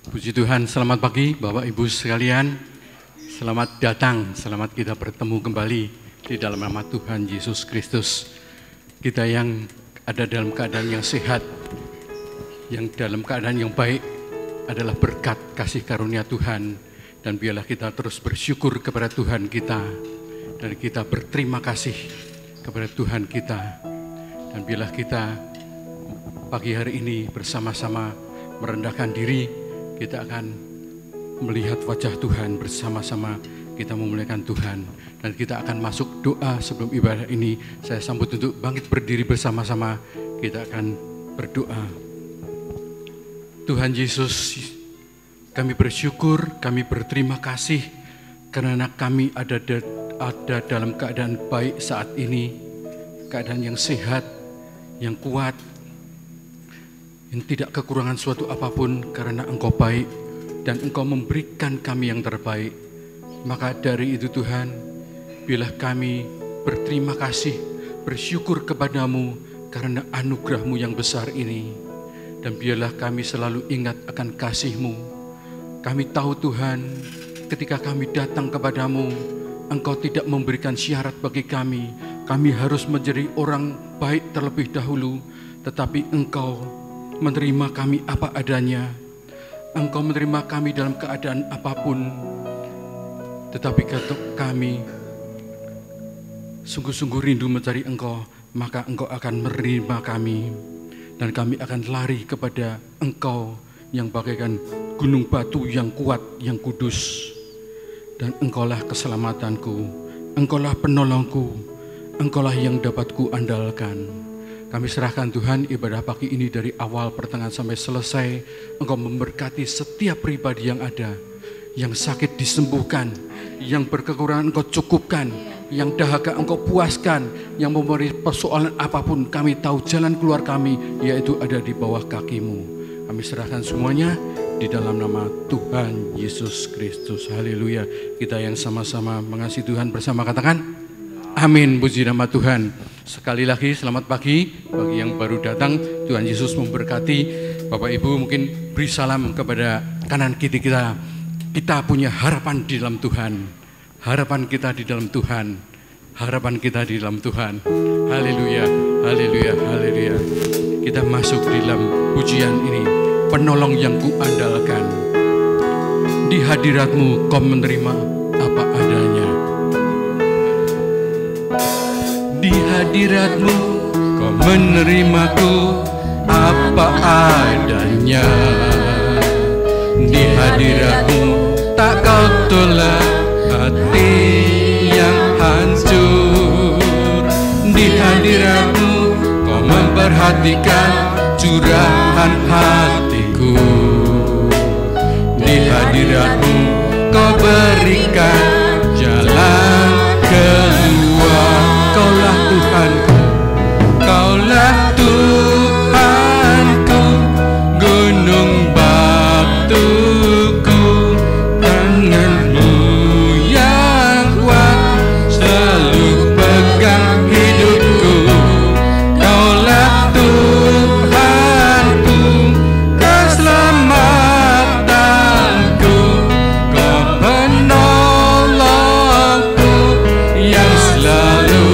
Puji Tuhan, selamat pagi Bapak Ibu sekalian. Selamat datang, selamat kita bertemu kembali di dalam nama Tuhan Yesus Kristus. Kita yang ada dalam keadaan yang sehat, yang dalam keadaan yang baik adalah berkat kasih karunia Tuhan. Dan biarlah kita terus bersyukur kepada Tuhan kita. Dan kita berterima kasih kepada Tuhan kita. Dan biarlah kita pagi hari ini bersama-sama merendahkan diri. Kita akan melihat wajah Tuhan bersama-sama, kita memuliakan Tuhan. Dan kita akan masuk doa sebelum ibadah ini. Saya sambut untuk bangkit berdiri bersama-sama. Kita akan berdoa. Tuhan Yesus, kami bersyukur, kami berterima kasih karena kami ada dalam keadaan baik saat ini. Keadaan yang sehat, yang kuat, yang tidak kekurangan suatu apapun karena Engkau baik dan Engkau memberikan kami yang terbaik. Maka dari itu Tuhan, biarlah kami berterima kasih, bersyukur kepadamu karena anugerah-Mu yang besar ini. Dan biarlah kami selalu ingat akan kasih-Mu. Kami tahu Tuhan, ketika kami datang kepadamu, Engkau tidak memberikan syarat bagi kami. Kami harus menjadi orang baik terlebih dahulu, tetapi Engkau menerima kami apa adanya. Engkau menerima kami dalam keadaan apapun. Tetapi kalau kami sungguh-sungguh rindu mencari Engkau, maka Engkau akan menerima kami. Dan kami akan lari kepada Engkau yang bagaikan gunung batu yang kuat, yang kudus. Dan Engkaulah keselamatanku, Engkaulah penolongku, Engkaulah yang dapat ku andalkan. Kami serahkan Tuhan ibadah pagi ini dari awal pertengahan sampai selesai. Engkau memberkati setiap pribadi yang ada. Yang sakit disembuhkan, yang berkekurangan Engkau cukupkan, yang dahaga Engkau puaskan, yang mempunyai persoalan apapun, kami tahu jalan keluar kami, yaitu ada di bawah kaki-Mu. Kami serahkan semuanya di dalam nama Tuhan Yesus Kristus. Haleluya. Kita yang sama-sama mengasihi Tuhan bersama katakan amin, puji nama Tuhan. Sekali lagi selamat pagi bagi yang baru datang. Tuhan Yesus memberkati. Bapak Ibu mungkin beri salam kepada kanan kiri kita. Kita punya harapan di dalam Tuhan. Harapan kita di dalam Tuhan. Harapan kita di dalam Tuhan. Haleluya, haleluya, haleluya. Kita masuk di dalam pujian ini. Penolong yang kuandalkan. Di hadirat-Mu Kau menerima apa adanya. Di hadirat-Mu Kau menerimaku apa adanya. Di hadirat-Mu tak Kau tolak hati yang hancur. Di hadirat-Mu Kau memperhatikan curahan hatiku. Di hadirat-Mu Kau berikan jalan keluar. Kaulah Tuhanku, Kaulah Tuhanku, gunung batuku, tangan-Mu yang kuat selalu pegang hidupku. Kaulah Tuhanku, keselamatanku, Kau penolongku yang selalu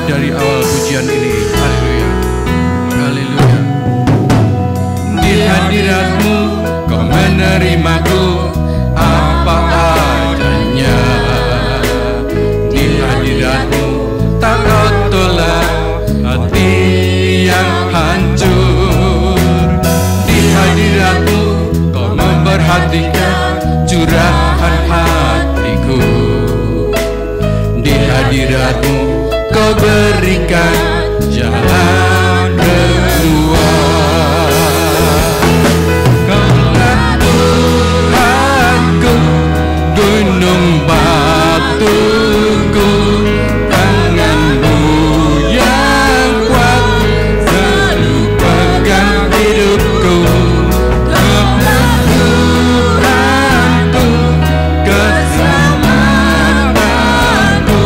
dari awal pujian ini. Haleluya, haleluya. Di hadirat-Mu Kau menerimaku apa adanya. Di hadirat-Mu tak Kau tolak hati yang hancur. Di hadirat-Mu Kau memperhatikan curahan hatiku. Di hadirat-Mu Kau berikan jalan keluar. Kaulah Tuhanku, gunung batuku, tangan-Mu yang kuat selalu pegang hidupku. Kaulah Tuhanku, keselamatanku,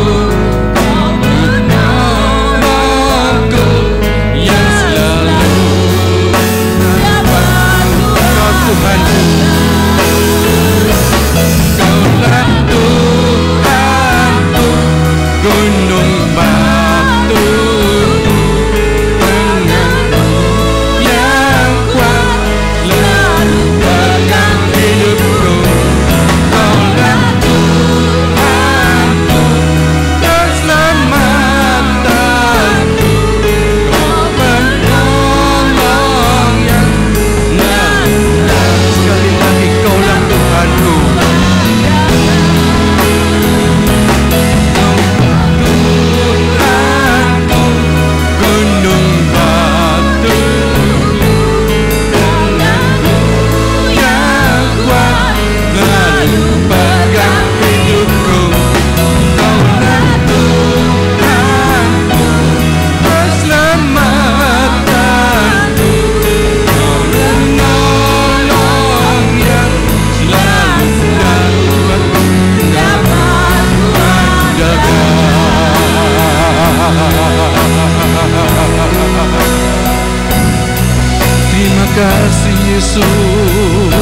kasih Yesus.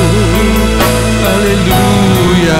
Haleluya.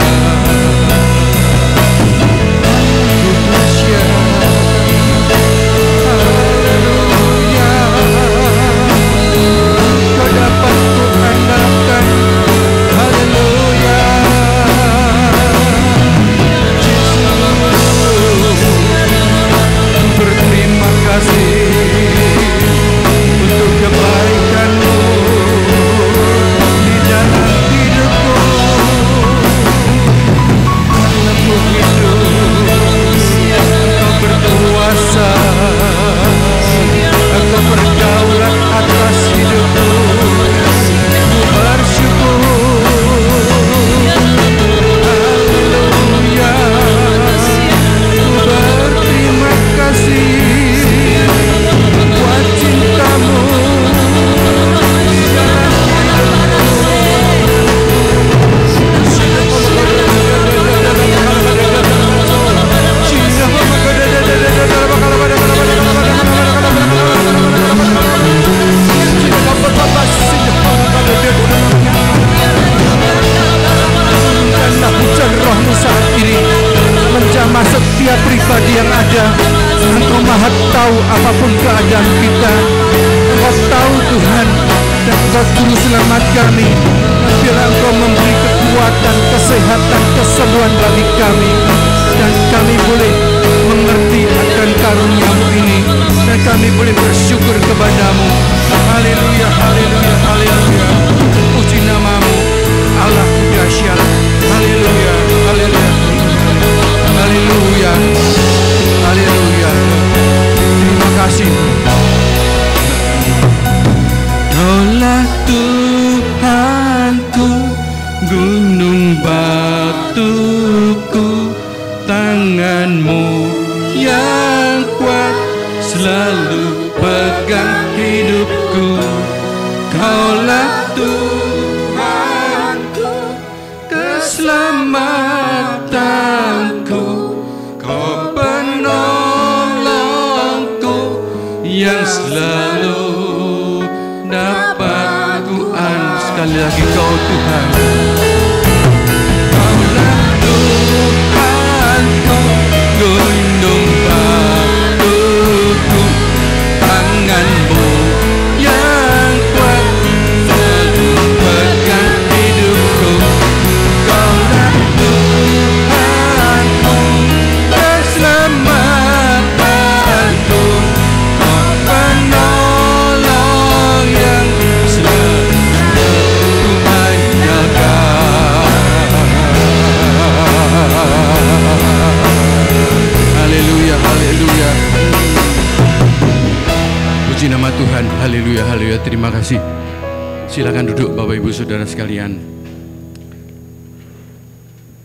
Silakan duduk Bapak Ibu Saudara sekalian.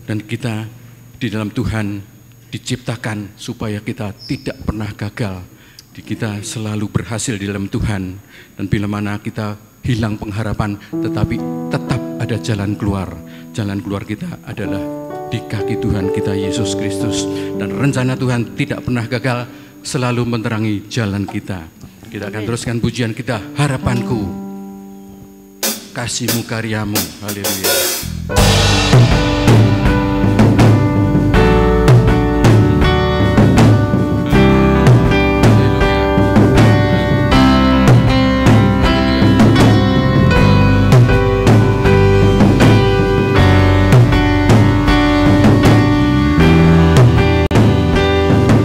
Dan kita di dalam Tuhan diciptakan supaya kita tidak pernah gagal. Kita selalu berhasil di dalam Tuhan. Dan bila mana kita hilang pengharapan, tetapi tetap ada jalan keluar. Jalan keluar kita adalah di kaki Tuhan kita Yesus Kristus. Dan rencana Tuhan tidak pernah gagal, selalu menerangi jalan kita. Kita akan teruskan pujian kita, harapanku. Kasih-Mu karya-Mu, haleluya.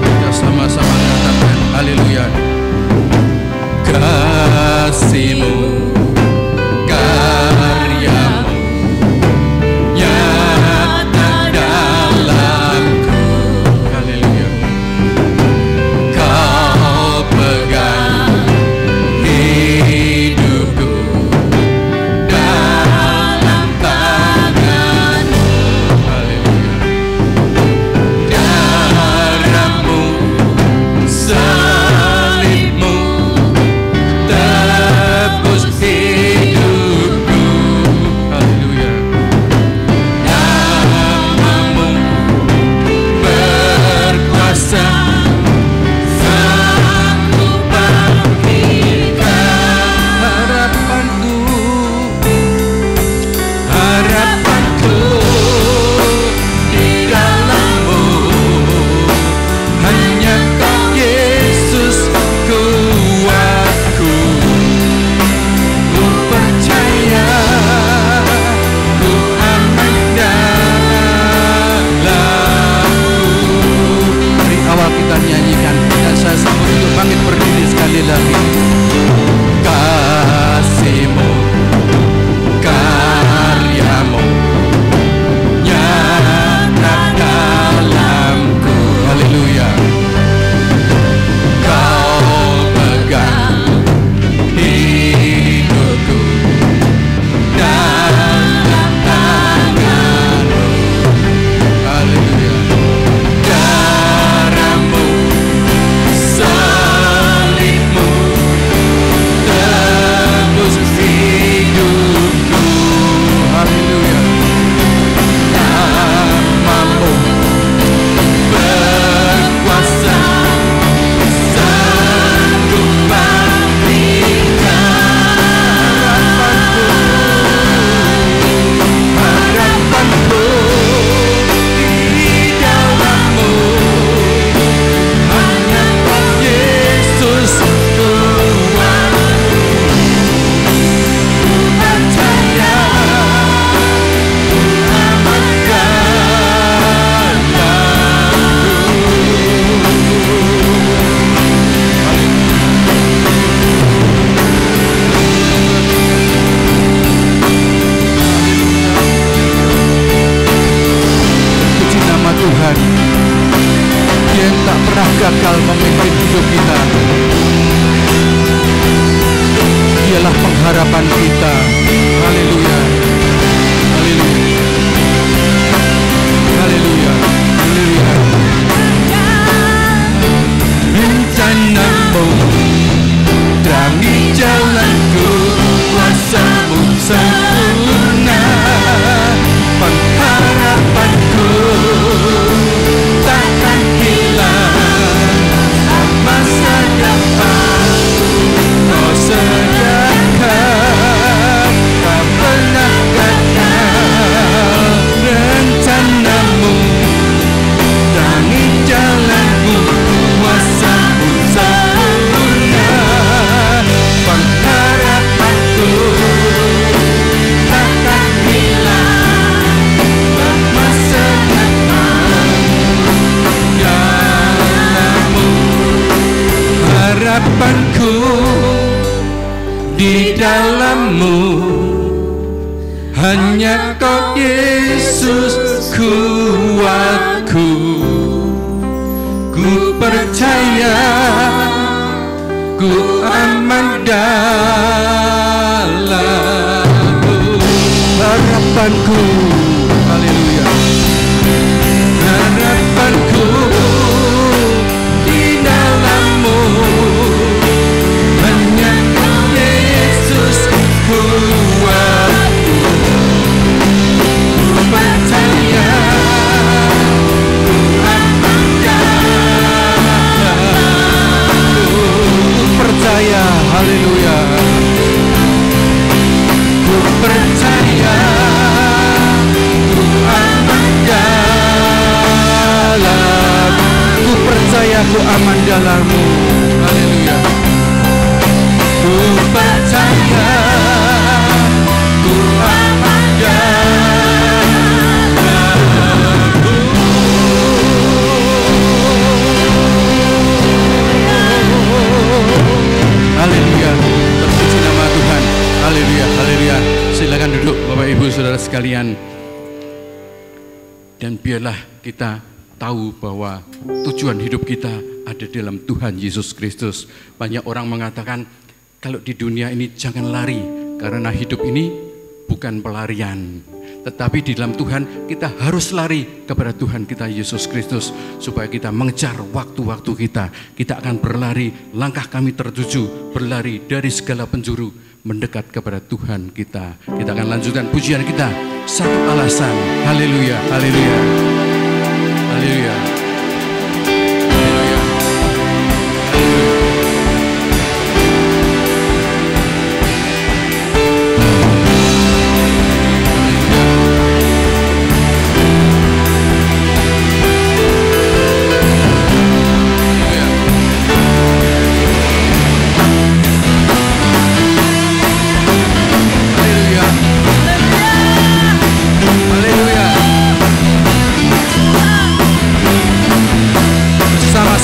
Kita sama-sama mengatakan haleluya. Kasih-Mu di dalam-Mu. Hanya Kau Yesus kuatku. Ku percaya, ku aman dalam-Mu. Harapanku, haleluya. Harapanku di dalam-Mu. Hanya Kau Yesus kuatku. Ku percaya, ku aman dalam-Mu. Ku percaya, haleluya. Ku percaya, ku aman dalam. Ku percaya, ku aman dalam-Mu. Haleluya. Ku percaya, ku aman dalam-Mu. Haleluya. Terpuji nama Tuhan. Haleluya, haleluya. Silakan duduk Bapak Ibu Saudara sekalian. Dan biarlah kita tahu bahwa tujuan hidup kita ada dalam Tuhan Yesus Kristus. Banyak orang mengatakan kalau di dunia ini jangan lari, karena hidup ini bukan pelarian. Tetapi di dalam Tuhan kita harus lari kepada Tuhan kita Yesus Kristus, supaya kita mengejar waktu-waktu kita. Kita akan berlari, langkah kami tertuju berlari dari segala penjuru mendekat kepada Tuhan kita. Kita akan lanjutkan pujian kita, satu alasan. Haleluya, haleluya, haleluya.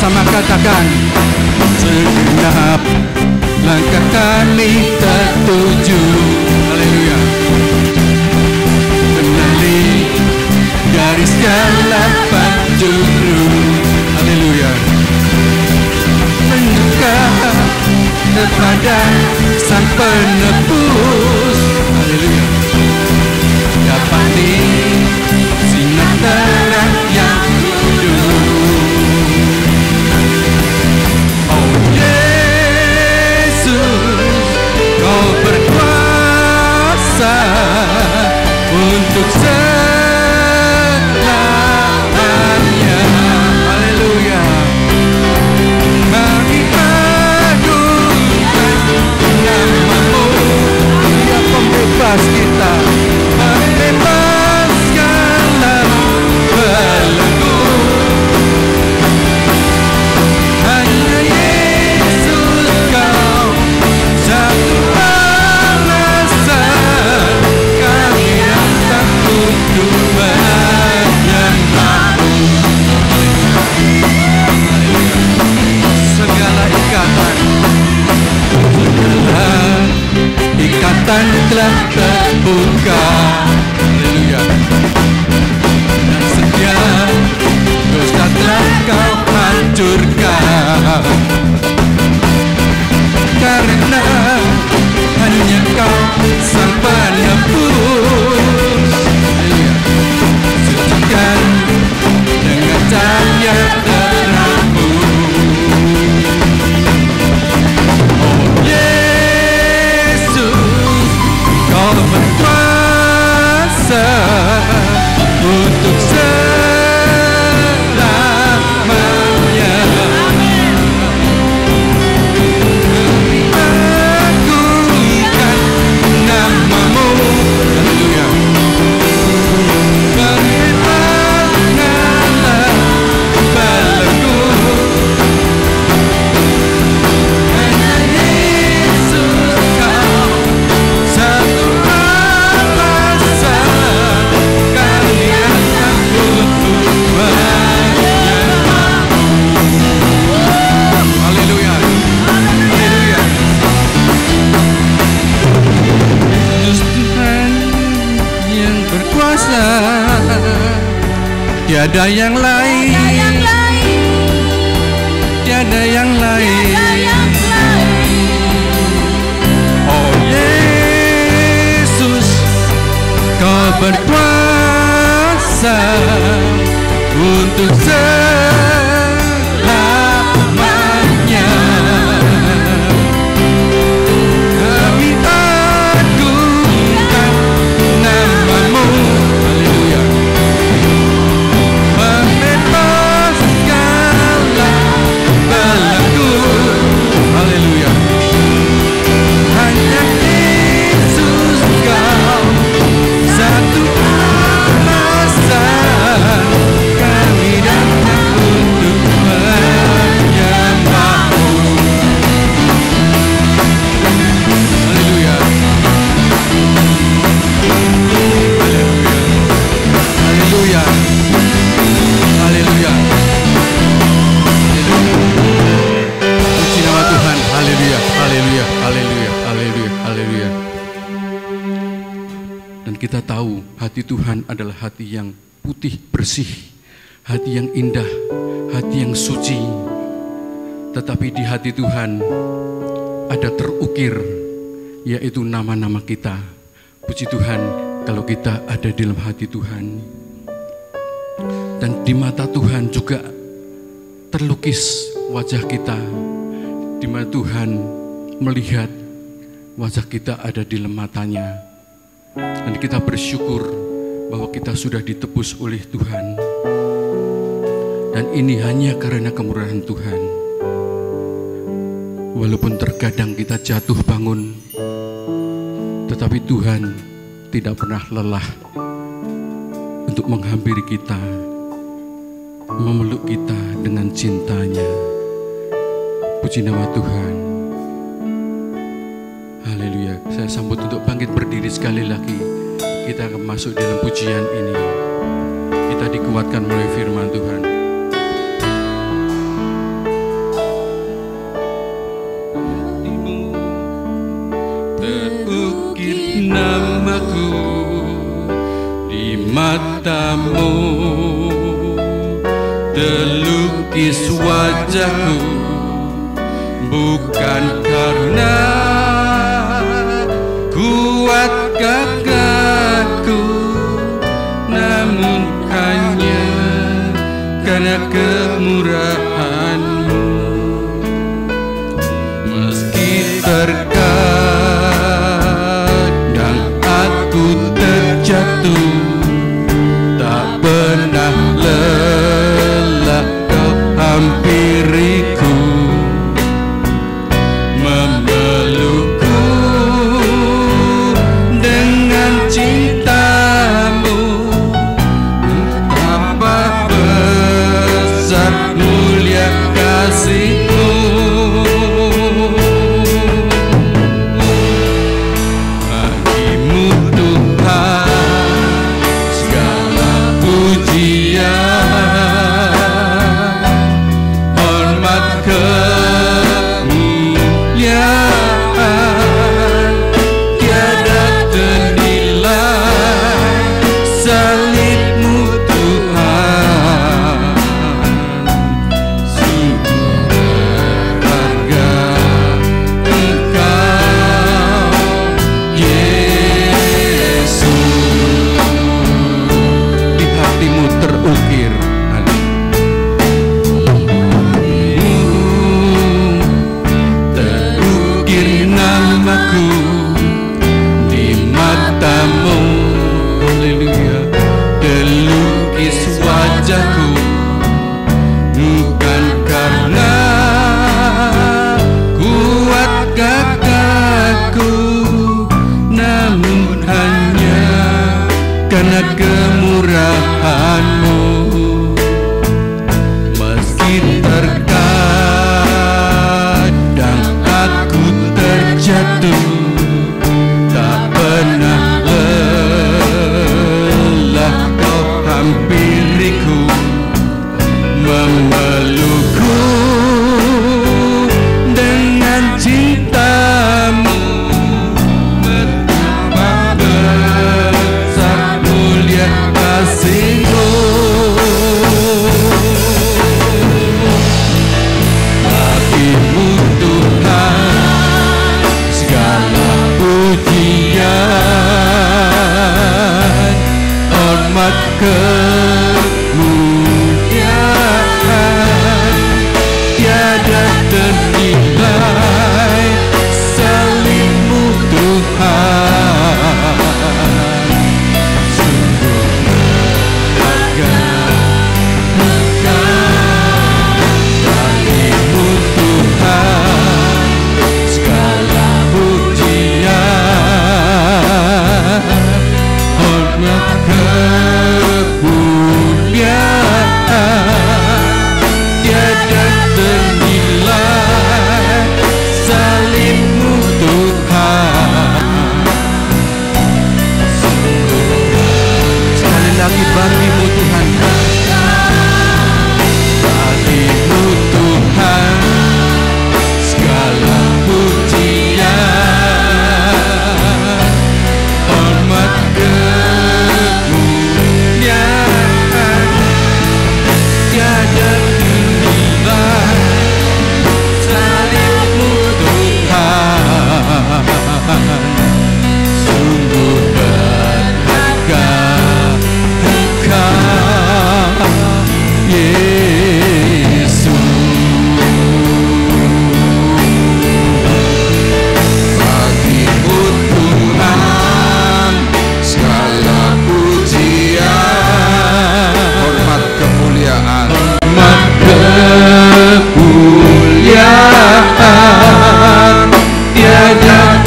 Sama katakan, segenap langkah kami tertuju. Haleluya. Kenali dari segala penjuru. Haleluya. Mendekat kepada Sang Penebus. Haleluya. Dapati sinar terang yang kudus. Kau berkuasa untuk selamanya. Haleluya. Kami agungkan nama-Mu, Dia pembebas kita, membebaskanlah belenggu. Hanya Yesus Kau satu alasan kami datang untuk menyembah-Mu. Segala ikatan telah terbuka. Haleluya. Dan setiap dosa telah Kau hancurkan. Karena hanya Kau Sang Penebus. Sucikan dengan cahaya terang-Mu. Oh Yesus, Kau berkuasa untuk selamanya. Tiada yang lain, tiada yang lain. Oh Yesus, Kau berkuasa untuk selamanya. Kami agungkan nama-Mu. Haleluya. Membebaskanlah belenggu. Haleluya. Hanya Yesus Kau satu alasan kami datang untuk menyembah-Mu. Haleluya. Haleluya. Haleluya. Haleluya. Puji nama Tuhan. Haleluya. Haleluya. Haleluya. Haleluya. Haleluya. Dan kita tahu hati Tuhan adalah hati yang putih bersih, hati yang indah, hati yang suci. Tetapi di hati Tuhan ada terukir, yaitu nama-nama kita. Puji Tuhan kalau kita ada di dalam hati Tuhan. Dan di mata Tuhan juga terlukis wajah kita, di mana Tuhan melihat wajah kita ada di dalam matanya. Dan kita bersyukur bahwa kita sudah ditebus oleh Tuhan. Dan ini hanya karena kemurahan Tuhan. Walaupun terkadang kita jatuh bangun, tetapi Tuhan tidak pernah lelah untuk menghampiri kita, memeluk kita dengan cintanya. Puji nama Tuhan. Haleluya. Saya sambut untuk bangkit berdiri sekali lagi. Kita akan masuk dalam pujian ini. Kita dikuatkan oleh firman Tuhan. Hatimu terukir namaku di mata-Mu, terlukis wajahku bukan karena kuat gagahku, namun hanya karena kemurahan-Mu. Meski terkadang aku terjatuh, tak pernah lelah Kau hampiriku, memelukku dengan cinta-Mu. Betapa besar mulia kasih-Mu. Bagi-Mu Tuhan segala pujian, hormat kemuliaan tiada ternilai. Salib-Mu Tuhan sungguh berharga. Engkau Yesus, di hati-Mu terukir. Terukir namaku di mata-Mu. Haleluya. Terlukis wajahku bukan karena kuat gagahku, namun hanya karena kemurahan-Mu. Meski terkadang aku terjatuh, tak pernah lelah Kau hampiriku, memelukku dengan cinta-Mu. Betapa besar mulia kasih-Mu.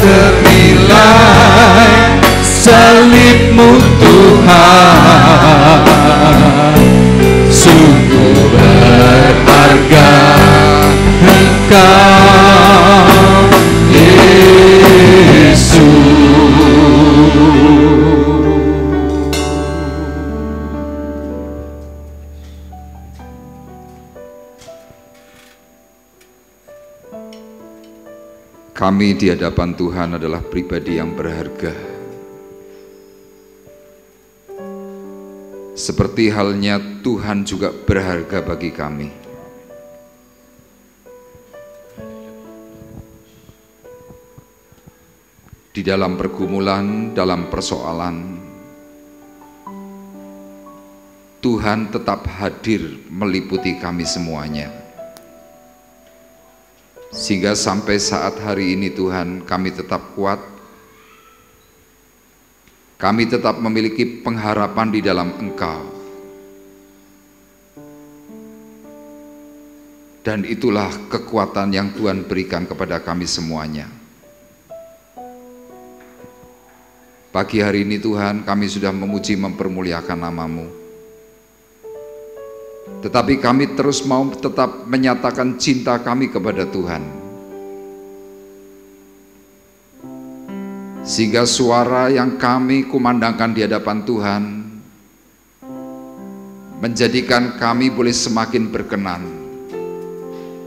ternilai salibmu Tuhan, sungguh berharga Engkau Yesus. Kami di hadapan Tuhan adalah pribadi yang berharga. Seperti halnya Tuhan juga berharga bagi kami. Di dalam pergumulan, dalam persoalan, Tuhan tetap hadir meliputi kami semuanya. Sehingga sampai saat hari ini Tuhan, kami tetap kuat, kami tetap memiliki pengharapan di dalam Engkau. Dan itulah kekuatan yang Tuhan berikan kepada kami semuanya. Pagi hari ini Tuhan, kami sudah memuji mempermuliakan nama-Mu. Tetapi kami terus mau tetap menyatakan cinta kami kepada Tuhan. Sehingga suara yang kami kumandangkan di hadapan Tuhan menjadikan kami boleh semakin berkenan.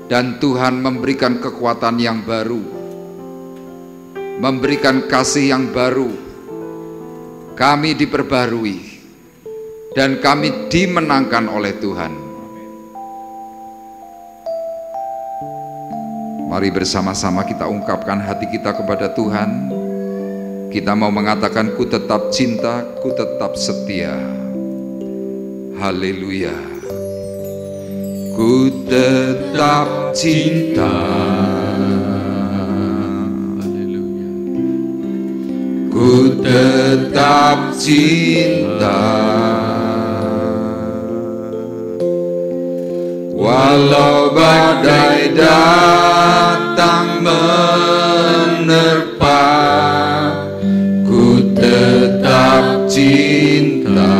Dan Tuhan memberikan kekuatan yang baru, memberikan kasih yang baru. Kami diperbarui dan kami dimenangkan oleh Tuhan. Mari bersama-sama kita ungkapkan hati kita kepada Tuhan. Kita mau mengatakan, ku tetap cinta, ku tetap setia. Haleluya. Ku tetap cinta. Haleluya. Ku tetap cinta. Walau badai datang menerpa, ku tetap cinta.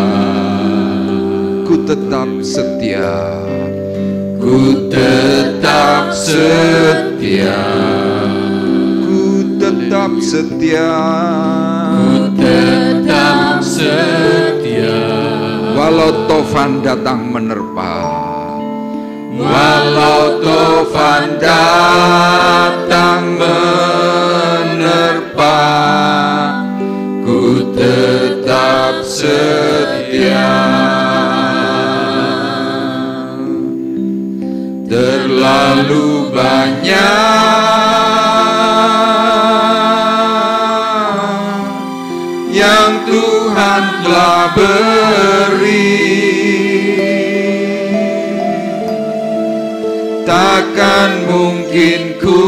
Ku tetap setia. Ku tetap setia. Ku tetap setia. Ku tetap setia. Walau tofan datang menerpa, walau tofan datang menerpa, ku tetap setia. Terlalu banyak yang Tuhan telah beri, takkan mungkin ku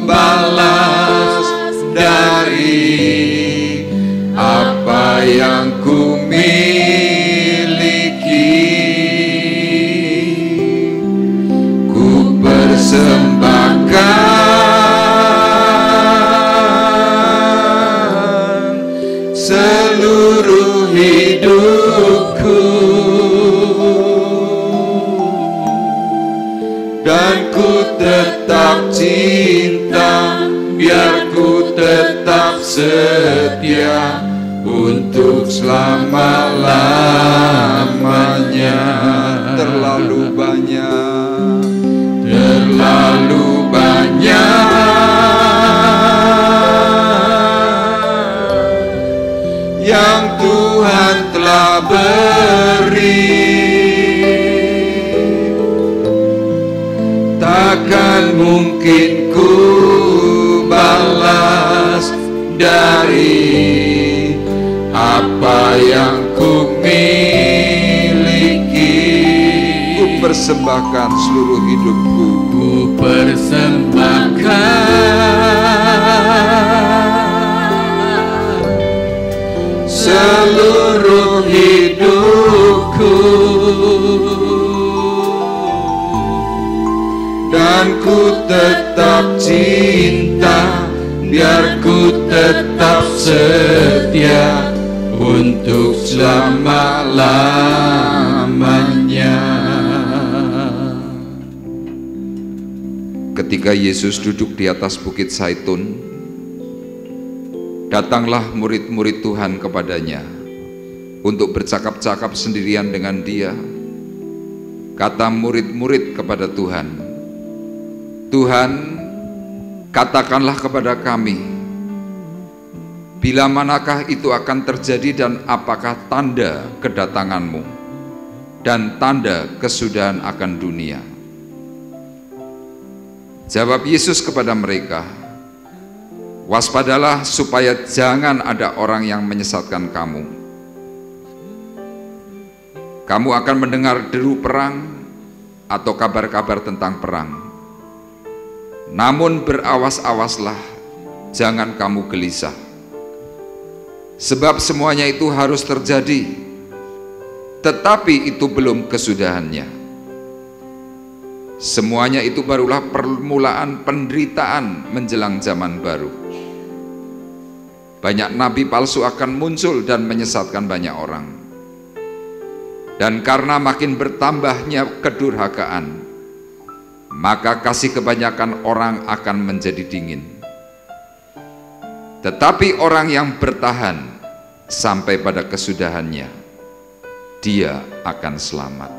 balas dari apa yang ku miliki. Ku persembahkan seluruh hidupku, dan ku tetap cinta, biar ku tetap setia untuk selama-lamanya. Terlalu banyak yang Tuhan telah beri, takkan mungkin ku balas dari apa yang ku miliki. Ku persembahkan seluruh hidupku. Ku persembahkan seluruh hidupku, dan ku tetap cinta, biar ku tetap setia untuk selama-lamanya. Ketika Yesus duduk di atas bukit Zaitun, datanglah murid-murid Tuhan kepadanya untuk bercakap-cakap sendirian dengan dia. Kata murid-murid kepada Tuhan, "Tuhan, katakanlah kepada kami, bila manakah itu akan terjadi dan apakah tanda kedatanganmu dan tanda kesudahan akan dunia?" Jawab Yesus kepada mereka, "Waspadalah supaya jangan ada orang yang menyesatkan kamu. Kamu akan mendengar deru perang atau kabar-kabar tentang perang. Namun berawas-awaslah, jangan kamu gelisah. Sebab semuanya itu harus terjadi, tetapi itu belum kesudahannya. Semuanya itu barulah permulaan penderitaan menjelang zaman baru. Banyak nabi palsu akan muncul dan menyesatkan banyak orang. Dan karena makin bertambahnya kedurhakaan, maka kasih kebanyakan orang akan menjadi dingin. Tetapi orang yang bertahan sampai pada kesudahannya, dia akan selamat."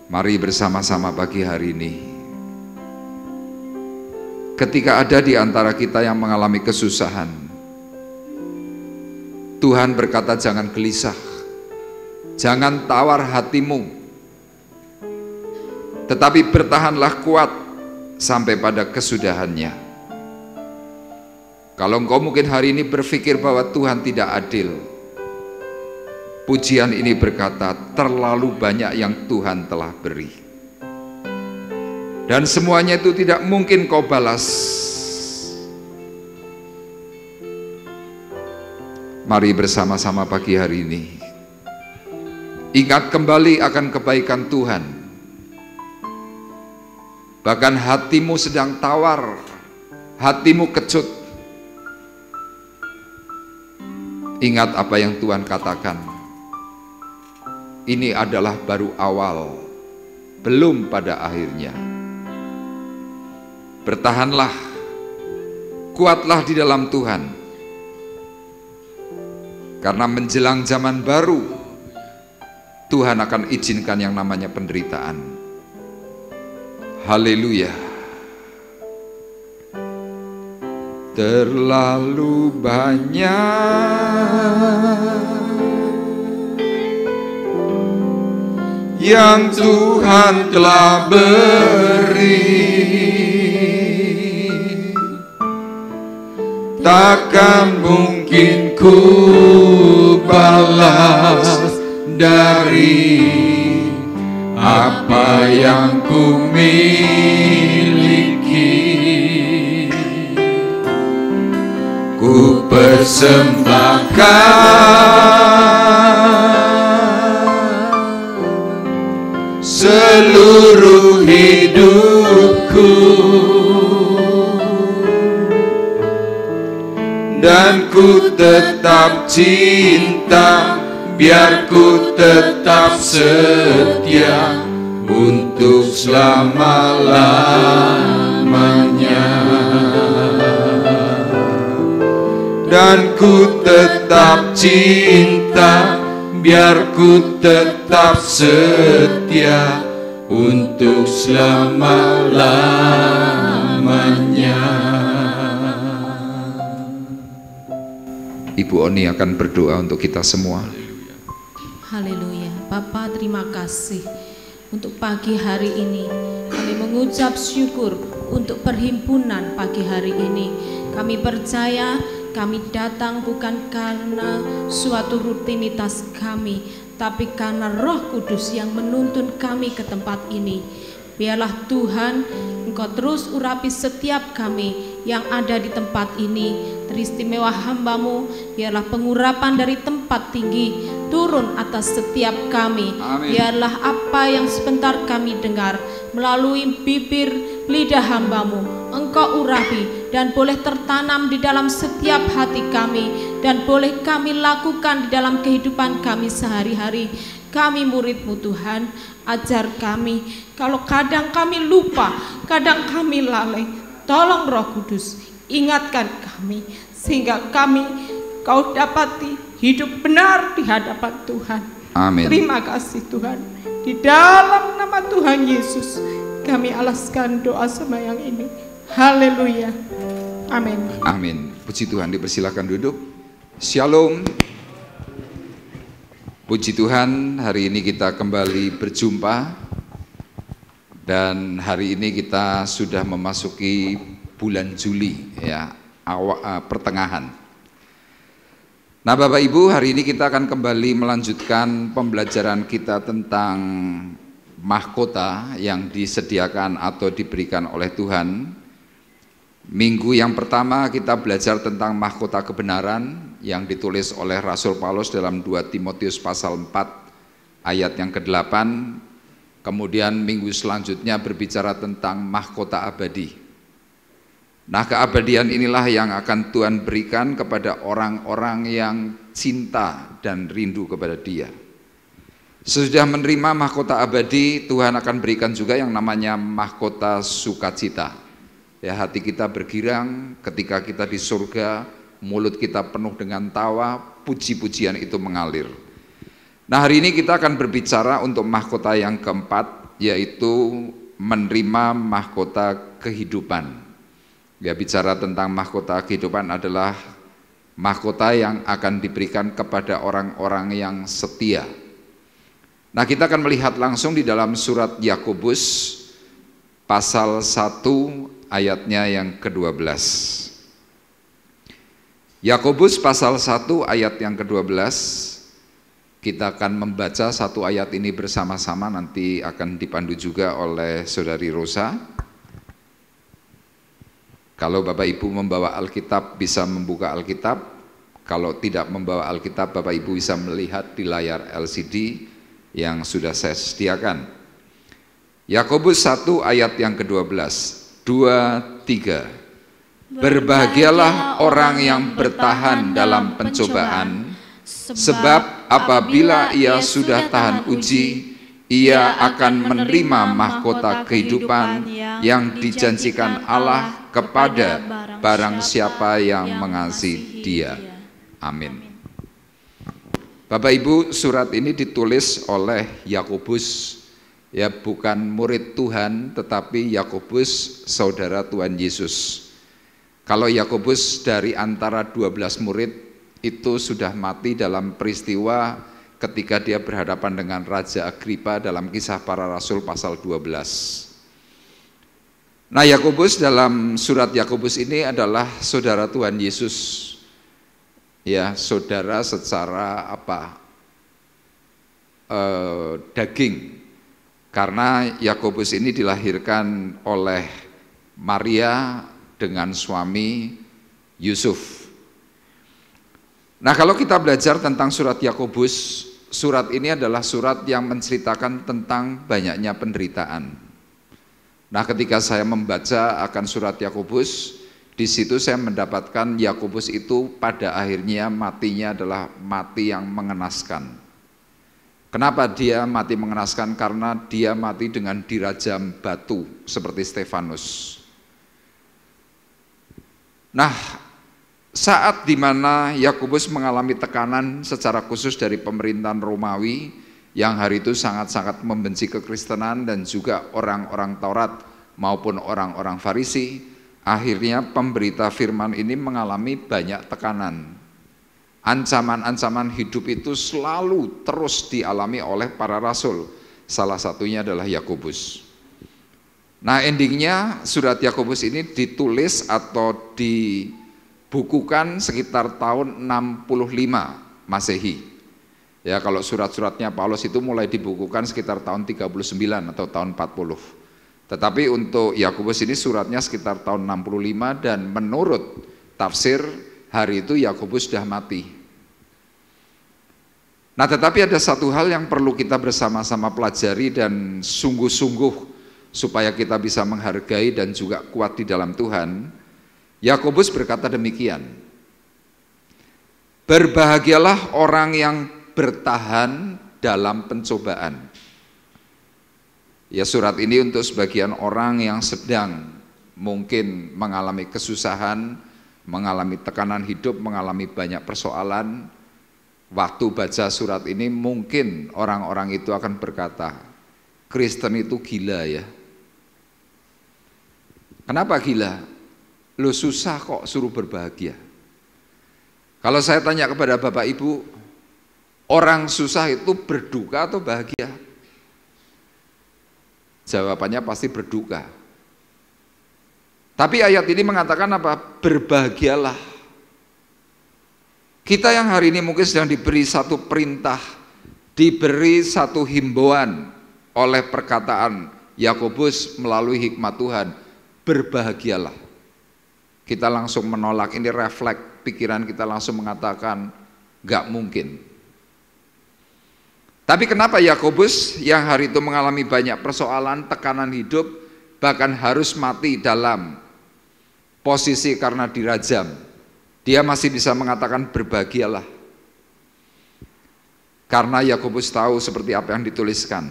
Mari bersama-sama pagi hari ini, ketika ada di antara kita yang mengalami kesusahan, Tuhan berkata, jangan gelisah, jangan tawar hatimu, tetapi bertahanlah kuat sampai pada kesudahannya. Kalau engkau mungkin hari ini berpikir bahwa Tuhan tidak adil, pujian ini berkata, terlalu banyak yang Tuhan telah beri, dan semuanya itu tidak mungkin kau balas. Mari bersama-sama pagi hari ini ingat kembali akan kebaikan Tuhan. Bahkan hatimu sedang tawar, hatimu kecut, ingat apa yang Tuhan katakan. Ini adalah baru awal, belum pada akhirnya. Bertahanlah, kuatlah di dalam Tuhan. Karena menjelang zaman baru, Tuhan akan izinkan yang namanya penderitaan. Haleluya. Terlalu banyak yang Tuhan telah beri, takkan mungkin ku balas dari apa yang ku miliki. Ku persembahkan seluruh hidupku, dan ku tetap cinta, biar ku tetap setia untuk selama-lamanya. Dan ku tetap cinta, biar ku tetap setia untuk selama-lamanya. Ibu Oni akan berdoa untuk kita semua. Haleluya. Bapa, terima kasih untuk pagi hari ini. Kami mengucap syukur untuk perhimpunan pagi hari ini. Kami percaya kami datang bukan karena suatu rutinitas kami, tapi karena Roh Kudus yang menuntun kami ke tempat ini. Biarlah Tuhan, Engkau terus urapi setiap kami yang ada di tempat ini. Teristimewa hamba-Mu, biarlah pengurapan dari tempat tinggi turun atas setiap kami. Amin. Biarlah apa yang sebentar kami dengar melalui bibir lidah hamba-Mu Engkau urapi dan boleh tertanam di dalam setiap hati kami, dan boleh kami lakukan di dalam kehidupan kami sehari-hari. Kami murid-Mu Tuhan, ajar kami. Kalau kadang kami lupa, kadang kami lalai, tolong Roh Kudus ingatkan kami, sehingga kami Kau dapati hidup benar di hadapan Tuhan. Amin. Terima kasih Tuhan. Di dalam nama Tuhan Yesus kami alaskan doa sembahyang ini. Haleluya. Amin. Amin. Puji Tuhan, dipersilakan duduk. Shalom. Puji Tuhan, hari ini kita kembali berjumpa. Dan hari ini kita sudah memasuki bulan Juli, ya, pertengahan. Nah Bapak Ibu, hari ini kita akan kembali melanjutkan pembelajaran kita tentang mahkota yang disediakan atau diberikan oleh Tuhan. Minggu yang pertama kita belajar tentang mahkota kebenaran yang ditulis oleh Rasul Paulus dalam 2 Timotius pasal 4 ayat yang ke-8. Kemudian minggu selanjutnya berbicara tentang mahkota abadi. Nah, keabadian inilah yang akan Tuhan berikan kepada orang-orang yang cinta dan rindu kepada Dia. Sesudah menerima mahkota abadi, Tuhan akan berikan juga yang namanya mahkota sukacita. Ya, hati kita bergirang ketika kita di surga, mulut kita penuh dengan tawa, puji-pujian itu mengalir. Nah, hari ini kita akan berbicara untuk mahkota yang keempat, yaitu menerima mahkota kehidupan. Ya, bicara tentang mahkota kehidupan adalah mahkota yang akan diberikan kepada orang-orang yang setia. Nah, kita akan melihat langsung di dalam surat Yakobus pasal 1 ayatnya yang ke-12. Yakobus pasal 1 ayat yang ke-12. Kita akan membaca satu ayat ini bersama-sama, nanti akan dipandu juga oleh Saudari Rosa. Kalau Bapak Ibu membawa Alkitab bisa membuka Alkitab, kalau tidak membawa Alkitab Bapak Ibu bisa melihat di layar LCD yang sudah saya sediakan. Yakobus 1 ayat yang ke-12, 2, 3. Berbahagialah orang yang bertahan dalam pencobaan, sebab apabila ia sudah tahan uji, ia akan menerima mahkota kehidupan yang dijanjikan Allah kepada barang siapa yang mengasihi Dia. Amin. Bapak Ibu, surat ini ditulis oleh Yakobus, ya, bukan murid Tuhan, tetapi Yakobus saudara Tuhan Yesus. Kalau Yakobus dari antara 12 murid itu sudah mati dalam peristiwa ketika dia berhadapan dengan Raja Agripa dalam Kisah Para Rasul pasal 12. Nah, Yakobus dalam surat Yakobus ini adalah saudara Tuhan Yesus. Ya, saudara secara daging. Karena Yakobus ini dilahirkan oleh Maria dengan suami Yusuf. Nah, kalau kita belajar tentang surat Yakobus, surat ini adalah surat yang menceritakan tentang banyaknya penderitaan. Nah, ketika saya membaca akan surat Yakobus, di situ saya mendapatkan Yakobus itu pada akhirnya matinya adalah mati yang mengenaskan. Kenapa dia mati mengenaskan? Karena dia mati dengan dirajam batu seperti Stefanus. Nah, saat dimana Yakobus mengalami tekanan secara khusus dari pemerintahan Romawi yang hari itu sangat-sangat membenci kekristenan dan juga orang-orang Taurat maupun orang-orang Farisi, akhirnya pemberita firman ini mengalami banyak tekanan. Ancaman-ancaman hidup itu selalu terus dialami oleh para rasul, salah satunya adalah Yakobus. Nah, endingnya surat Yakobus ini ditulis atau dibukukan sekitar tahun 65 Masehi. Ya, kalau surat-suratnya Paulus itu mulai dibukukan sekitar tahun 39 atau tahun 40. Tetapi untuk Yakobus ini suratnya sekitar tahun 65 dan menurut tafsir hari itu Yakobus sudah mati. Nah, tetapi ada satu hal yang perlu kita bersama-sama pelajari dan sungguh-sungguh supaya kita bisa menghargai dan juga kuat di dalam Tuhan, Yakobus berkata demikian, berbahagialah orang yang bertahan dalam pencobaan. Ya, surat ini untuk sebagian orang yang sedang mungkin mengalami kesusahan, mengalami tekanan hidup, mengalami banyak persoalan. Waktu baca surat ini mungkin orang-orang itu akan berkata, Kristen itu gila ya. Kenapa gila? Lu susah kok suruh berbahagia. Kalau saya tanya kepada Bapak Ibu, orang susah itu berduka atau bahagia? Jawabannya pasti berduka. Tapi ayat ini mengatakan apa? Berbahagialah. Kita yang hari ini mungkin sedang diberi satu perintah, diberi satu himbauan oleh perkataan Yakobus melalui hikmat Tuhan, berbahagialah. Kita langsung menolak, ini refleks pikiran kita langsung mengatakan gak mungkin. Tapi kenapa Yakobus yang hari itu mengalami banyak persoalan, tekanan hidup, bahkan harus mati dalam posisi karena dirajam, dia masih bisa mengatakan berbahagialah? Karena Yakobus tahu seperti apa yang dituliskan.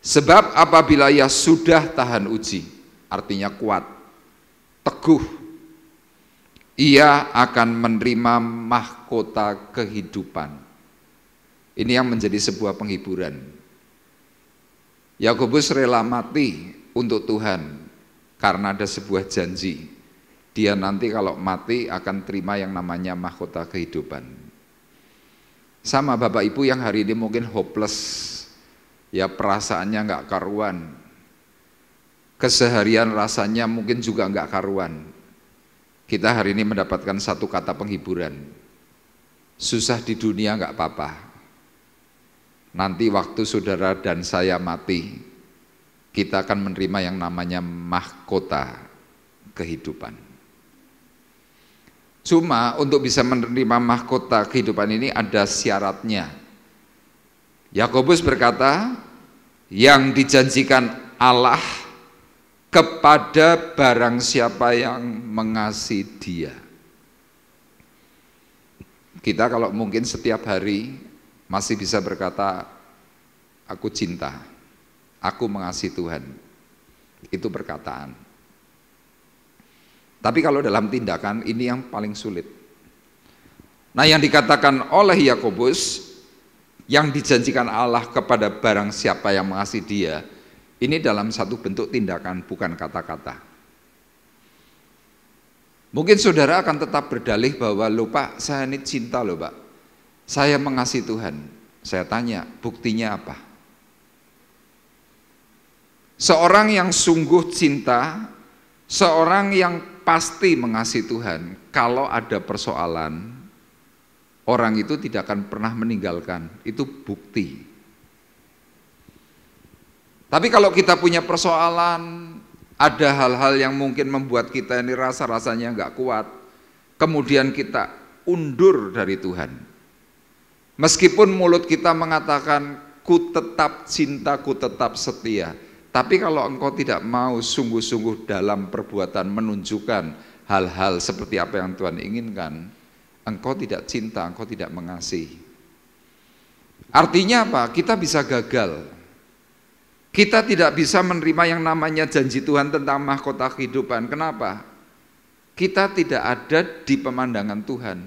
Sebab apabila ia sudah tahan uji, artinya kuat, teguh, ia akan menerima mahkota kehidupan. Ini yang menjadi sebuah penghiburan. Yakobus rela mati untuk Tuhan karena ada sebuah janji. Dia nanti kalau mati akan terima yang namanya mahkota kehidupan. Sama Bapak Ibu yang hari ini mungkin hopeless, ya perasaannya nggak karuan, keseharian rasanya mungkin juga nggak karuan. Kita hari ini mendapatkan satu kata penghiburan, susah di dunia nggak apa-apa. Nanti waktu saudara dan saya mati, kita akan menerima yang namanya mahkota kehidupan. Cuma untuk bisa menerima mahkota kehidupan ini ada syaratnya. Yakobus berkata, yang dijanjikan Allah kepada barang siapa yang mengasihi Dia. Kita kalau mungkin setiap hari masih bisa berkata, aku cinta, aku mengasihi Tuhan. Itu perkataan. Tapi kalau dalam tindakan ini yang paling sulit. Nah, yang dikatakan oleh Yakobus, yang dijanjikan Allah kepada barang siapa yang mengasihi Dia, ini dalam satu bentuk tindakan, bukan kata-kata. Mungkin saudara akan tetap berdalih bahwa, loh Pak, saya ini cinta loh Pak, saya mengasihi Tuhan. Saya tanya, buktinya apa? Seorang yang sungguh cinta, seorang yang pasti mengasihi Tuhan, kalau ada persoalan, orang itu tidak akan pernah meninggalkan, itu bukti. Tapi kalau kita punya persoalan, ada hal-hal yang mungkin membuat kita ini rasa-rasanya nggak kuat, kemudian kita undur dari Tuhan. Meskipun mulut kita mengatakan, ku tetap cinta, ku tetap setia, tapi kalau engkau tidak mau sungguh-sungguh dalam perbuatan menunjukkan hal-hal seperti apa yang Tuhan inginkan, engkau tidak cinta, engkau tidak mengasihi. Artinya apa? Kita bisa gagal. Kita tidak bisa menerima yang namanya janji Tuhan tentang mahkota kehidupan. Kenapa? Kita tidak ada di pemandangan Tuhan.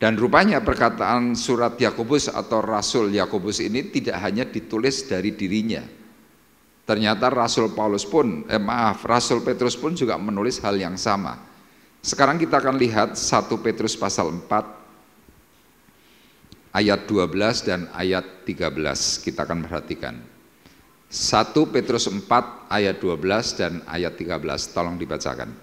Dan rupanya perkataan surat Yakobus atau Rasul Yakobus ini tidak hanya ditulis dari dirinya. Ternyata Rasul Petrus pun juga menulis hal yang sama. Sekarang kita akan lihat 1 Petrus pasal 4 ayat 12 dan ayat 13. Kita akan perhatikan. 1 Petrus 4 ayat 12 dan ayat 13. Tolong dibacakan.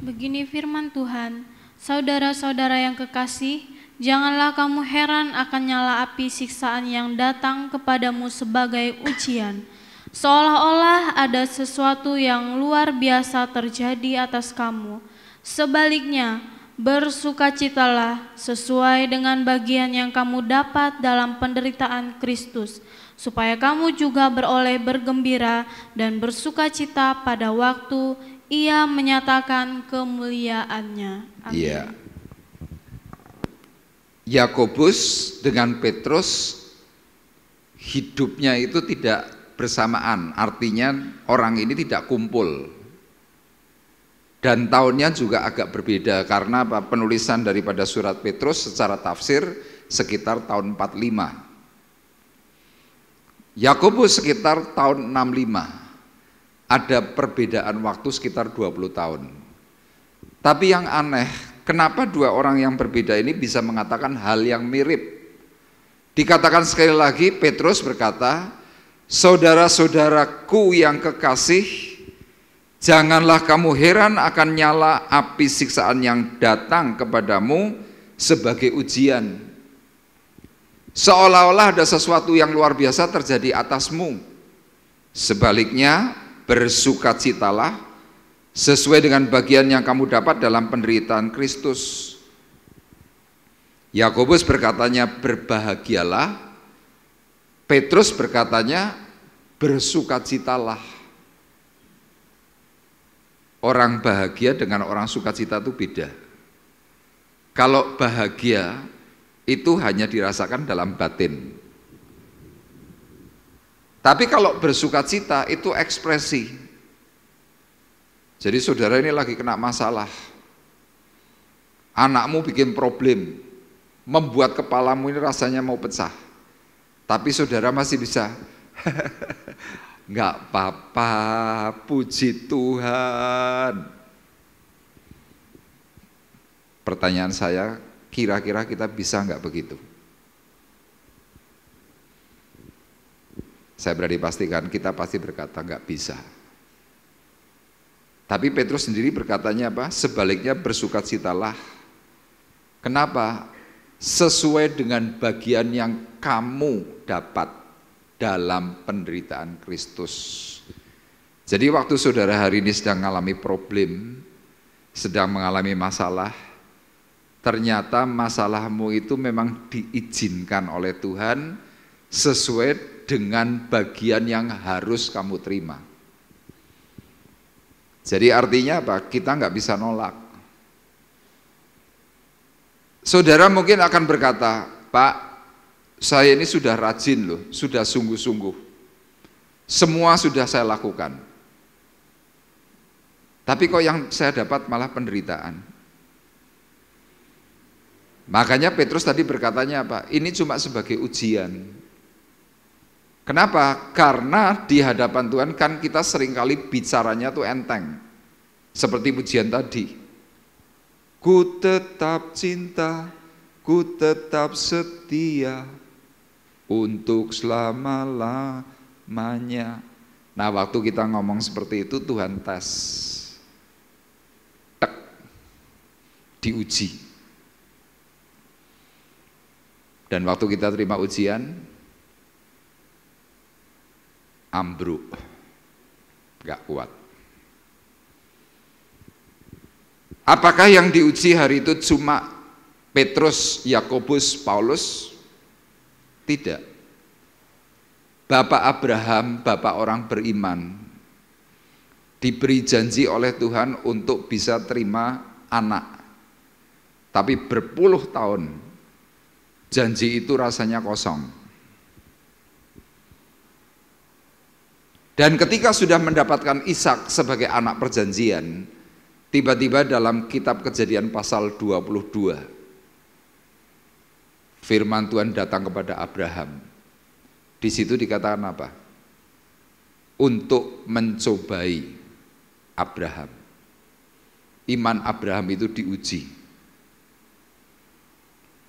Begini firman Tuhan. Saudara-saudara yang kekasih, janganlah kamu heran akan nyala api siksaan yang datang kepadamu sebagai ujian, seolah-olah ada sesuatu yang luar biasa terjadi atas kamu. Sebaliknya, Bersukacitalah sesuai dengan bagian yang kamu dapat dalam penderitaan Kristus, supaya kamu juga beroleh bergembira dan bersukacita pada waktu Ia menyatakan kemuliaannya. Amin. Iya. Yakobus dengan Petrus hidupnya itu tidak bersamaan, artinya orang ini tidak kumpul. Dan tahunnya juga agak berbeda karena penulisan daripada surat Petrus secara tafsir sekitar tahun 45. Yakobus sekitar tahun 65. Ada perbedaan waktu sekitar 20 tahun. Tapi yang aneh, kenapa dua orang yang berbeda ini bisa mengatakan hal yang mirip? Dikatakan sekali lagi, Petrus berkata, "Saudara-saudaraku yang kekasih, janganlah kamu heran akan nyala api siksaan yang datang kepadamu sebagai ujian. Seolah-olah ada sesuatu yang luar biasa terjadi atasmu. Sebaliknya, bersukacitalah sesuai dengan bagian yang kamu dapat dalam penderitaan Kristus." Yakobus berkatanya berbahagialah, Petrus berkatanya bersukacitalah. Orang bahagia dengan orang sukacita itu beda. Kalau bahagia itu hanya dirasakan dalam batin. Tapi kalau bersukacita itu ekspresi. Jadi saudara ini lagi kena masalah. Anakmu bikin problem, membuat kepalamu ini rasanya mau pecah. Tapi saudara masih bisa enggak apa-apa, puji Tuhan. Pertanyaan saya, kira-kira kita bisa enggak begitu? Saya berani pastikan kita pasti berkata enggak bisa. Tapi Petrus sendiri berkatanya apa? Sebaliknya bersukacitalah. Kenapa? Sesuai dengan bagian yang kamu dapat dalam penderitaan Kristus. Jadi waktu saudara hari ini sedang mengalami problem, sedang mengalami masalah, ternyata masalahmu itu memang diizinkan oleh Tuhan sesuai dengan bagian yang harus kamu terima. Jadi artinya apa? Kita nggak bisa nolak. Saudara mungkin akan berkata, "Pak, saya ini sudah rajin loh, sudah sungguh-sungguh. Semua sudah saya lakukan. Tapi kok yang saya dapat malah penderitaan." Makanya Petrus tadi berkatanya apa? Ini cuma sebagai ujian. Kenapa? Karena di hadapan Tuhan kan kita seringkali bicaranya tuh enteng. Seperti pujian tadi. Ku tetap cinta, ku tetap setia untuk selama-lamanya. Nah, waktu kita ngomong seperti itu Tuhan tes. Tek. Diuji. Dan waktu kita terima ujian, ambruk. Gak kuat. Apakah yang diuji hari itu cuma Petrus, Yakobus, Paulus? Tidak. Bapak Abraham, bapak orang beriman, diberi janji oleh Tuhan untuk bisa terima anak. Tapi berpuluh tahun, janji itu rasanya kosong. Dan ketika sudah mendapatkan Ishak sebagai anak perjanjian, tiba-tiba dalam kitab Kejadian pasal 22, firman Tuhan datang kepada Abraham. Di situ dikatakan apa? Untuk mencobai Abraham. Iman Abraham itu diuji.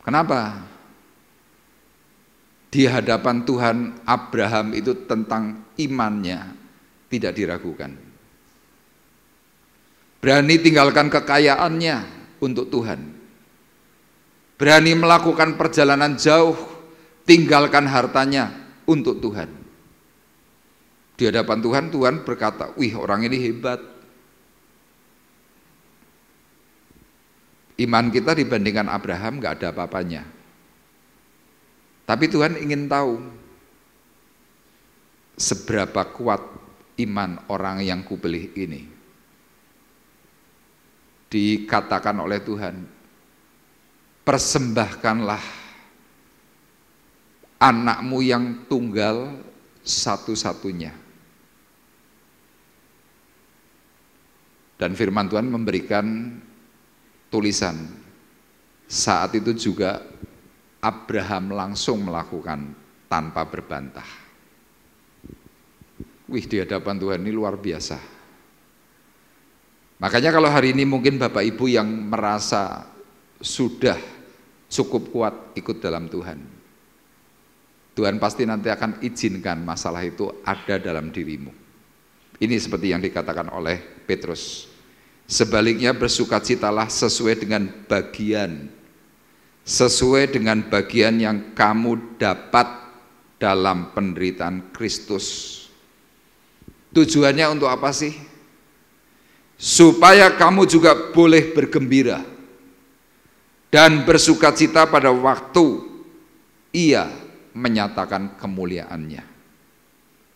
Kenapa? Di hadapan Tuhan Abraham itu tentang imannya tidak diragukan. Berani tinggalkan kekayaannya untuk Tuhan. Berani melakukan perjalanan jauh, tinggalkan hartanya untuk Tuhan. Di hadapan Tuhan, Tuhan berkata, "Wih, orang ini hebat. Iman kita dibandingkan Abraham nggak ada apa-apanya. Tapi Tuhan ingin tahu seberapa kuat iman orang yang kupilih ini. Dikatakan oleh Tuhan, persembahkanlah anakmu yang tunggal satu-satunya. Dan firman Tuhan memberikan tulisan. Saat itu juga Abraham langsung melakukan tanpa berbantah. Wih, di hadapan Tuhan ini luar biasa. Makanya kalau hari ini mungkin Bapak Ibu yang merasa sudah cukup kuat ikut dalam Tuhan, Tuhan pasti nanti akan izinkan masalah itu ada dalam dirimu. Ini seperti yang dikatakan oleh Petrus. Sebaliknya bersukacitalah sesuai dengan bagian yang kamu dapat dalam penderitaan Kristus. Tujuannya untuk apa sih? Supaya kamu juga boleh bergembira dan bersukacita pada waktu Ia menyatakan kemuliaannya.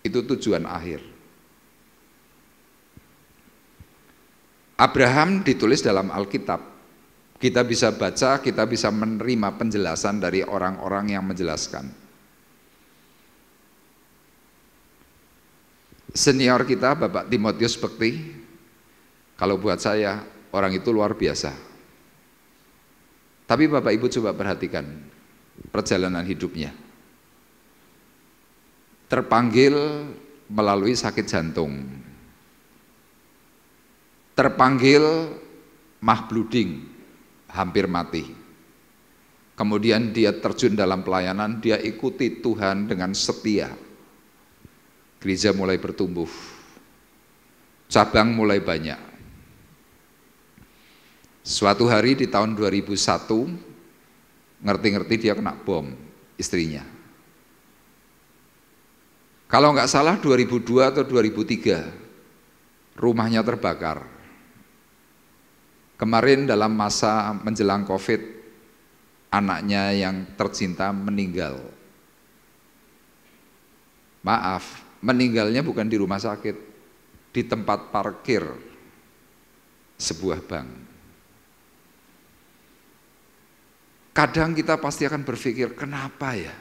Itu tujuan akhir. Abraham ditulis dalam Alkitab. Kita bisa baca, kita bisa menerima penjelasan dari orang-orang yang menjelaskan. Senior kita, Bapak Timotius Bekti, kalau buat saya, orang itu luar biasa. Tapi Bapak Ibu coba perhatikan perjalanan hidupnya. Terpanggil melalui sakit jantung. Terpanggil mah blooding, hampir mati. Kemudian dia terjun dalam pelayanan, dia ikuti Tuhan dengan setia. Gereja mulai bertumbuh, cabang mulai banyak. Suatu hari di tahun 2001, ngerti-ngerti dia kena bom, istrinya. Kalau nggak salah 2002 atau 2003, rumahnya terbakar. Kemarin dalam masa menjelang COVID, anaknya yang tercinta meninggal. Maaf, meninggalnya bukan di rumah sakit, di tempat parkir sebuah bank. Kadang kita pasti akan berpikir, kenapa ya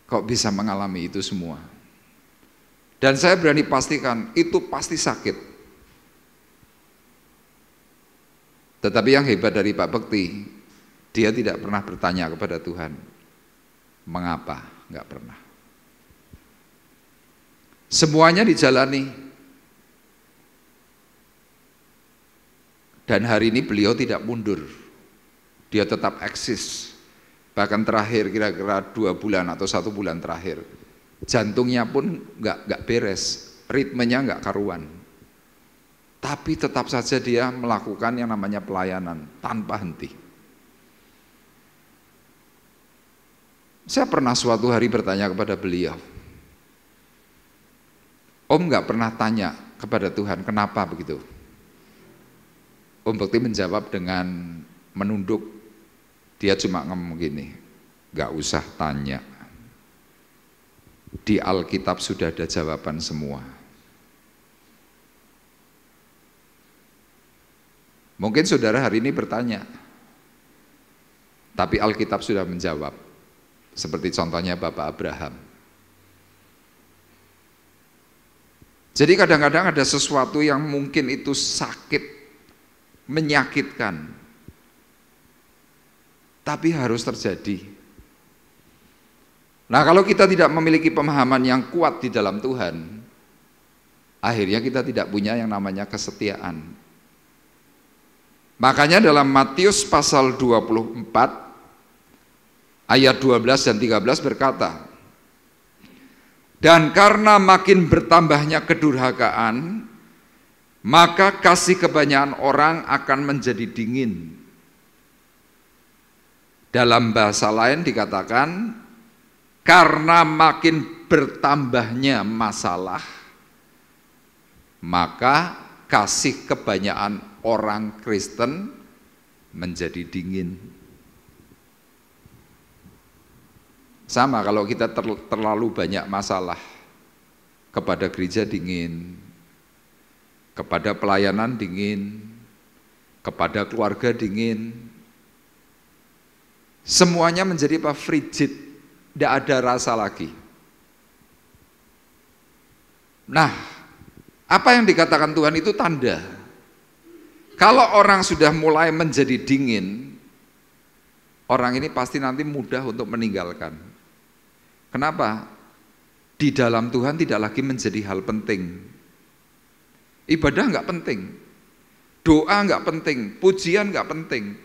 kok bisa mengalami itu semua? Dan saya berani pastikan, itu pasti sakit. Tetapi yang hebat dari Pak Bekti, dia tidak pernah bertanya kepada Tuhan, mengapa? Enggak pernah. Semuanya dijalani. Dan hari ini beliau tidak mundur. Dia tetap eksis. Bahkan terakhir kira-kira 2 bulan atau 1 bulan terakhir, jantungnya pun enggak beres, ritmenya enggak karuan. Tapi tetap saja dia melakukan yang namanya pelayanan tanpa henti. Saya pernah suatu hari bertanya kepada beliau, Om nggak pernah tanya kepada Tuhan kenapa begitu? Om Bekti menjawab dengan menunduk, dia cuma ngomong gini, nggak usah tanya. Di Alkitab sudah ada jawaban semua. Mungkin saudara hari ini bertanya, tapi Alkitab sudah menjawab. Seperti contohnya Bapak Abraham. Jadi kadang-kadang ada sesuatu yang mungkin itu sakit, menyakitkan, tapi harus terjadi. Nah, kalau kita tidak memiliki pemahaman yang kuat di dalam Tuhan, akhirnya kita tidak punya yang namanya kesetiaan. Makanya dalam Matius pasal 24 ayat 12 dan 13 berkata, dan karena makin bertambahnya kedurhakaan, maka kasih kebanyakan orang akan menjadi dingin. Dalam bahasa lain dikatakan, karena makin bertambahnya masalah, maka kasih kebanyakan orang Kristen menjadi dingin. Sama kalau kita terlalu banyak masalah, kepada gereja dingin, kepada pelayanan dingin, kepada keluarga dingin, semuanya menjadi frigid, tidak ada rasa lagi. Nah, apa yang dikatakan Tuhan itu tanda. Kalau orang sudah mulai menjadi dingin, orang ini pasti nanti mudah untuk meninggalkan. Kenapa? Di dalam Tuhan tidak lagi menjadi hal penting. Ibadah nggak penting, doa nggak penting, pujian nggak penting.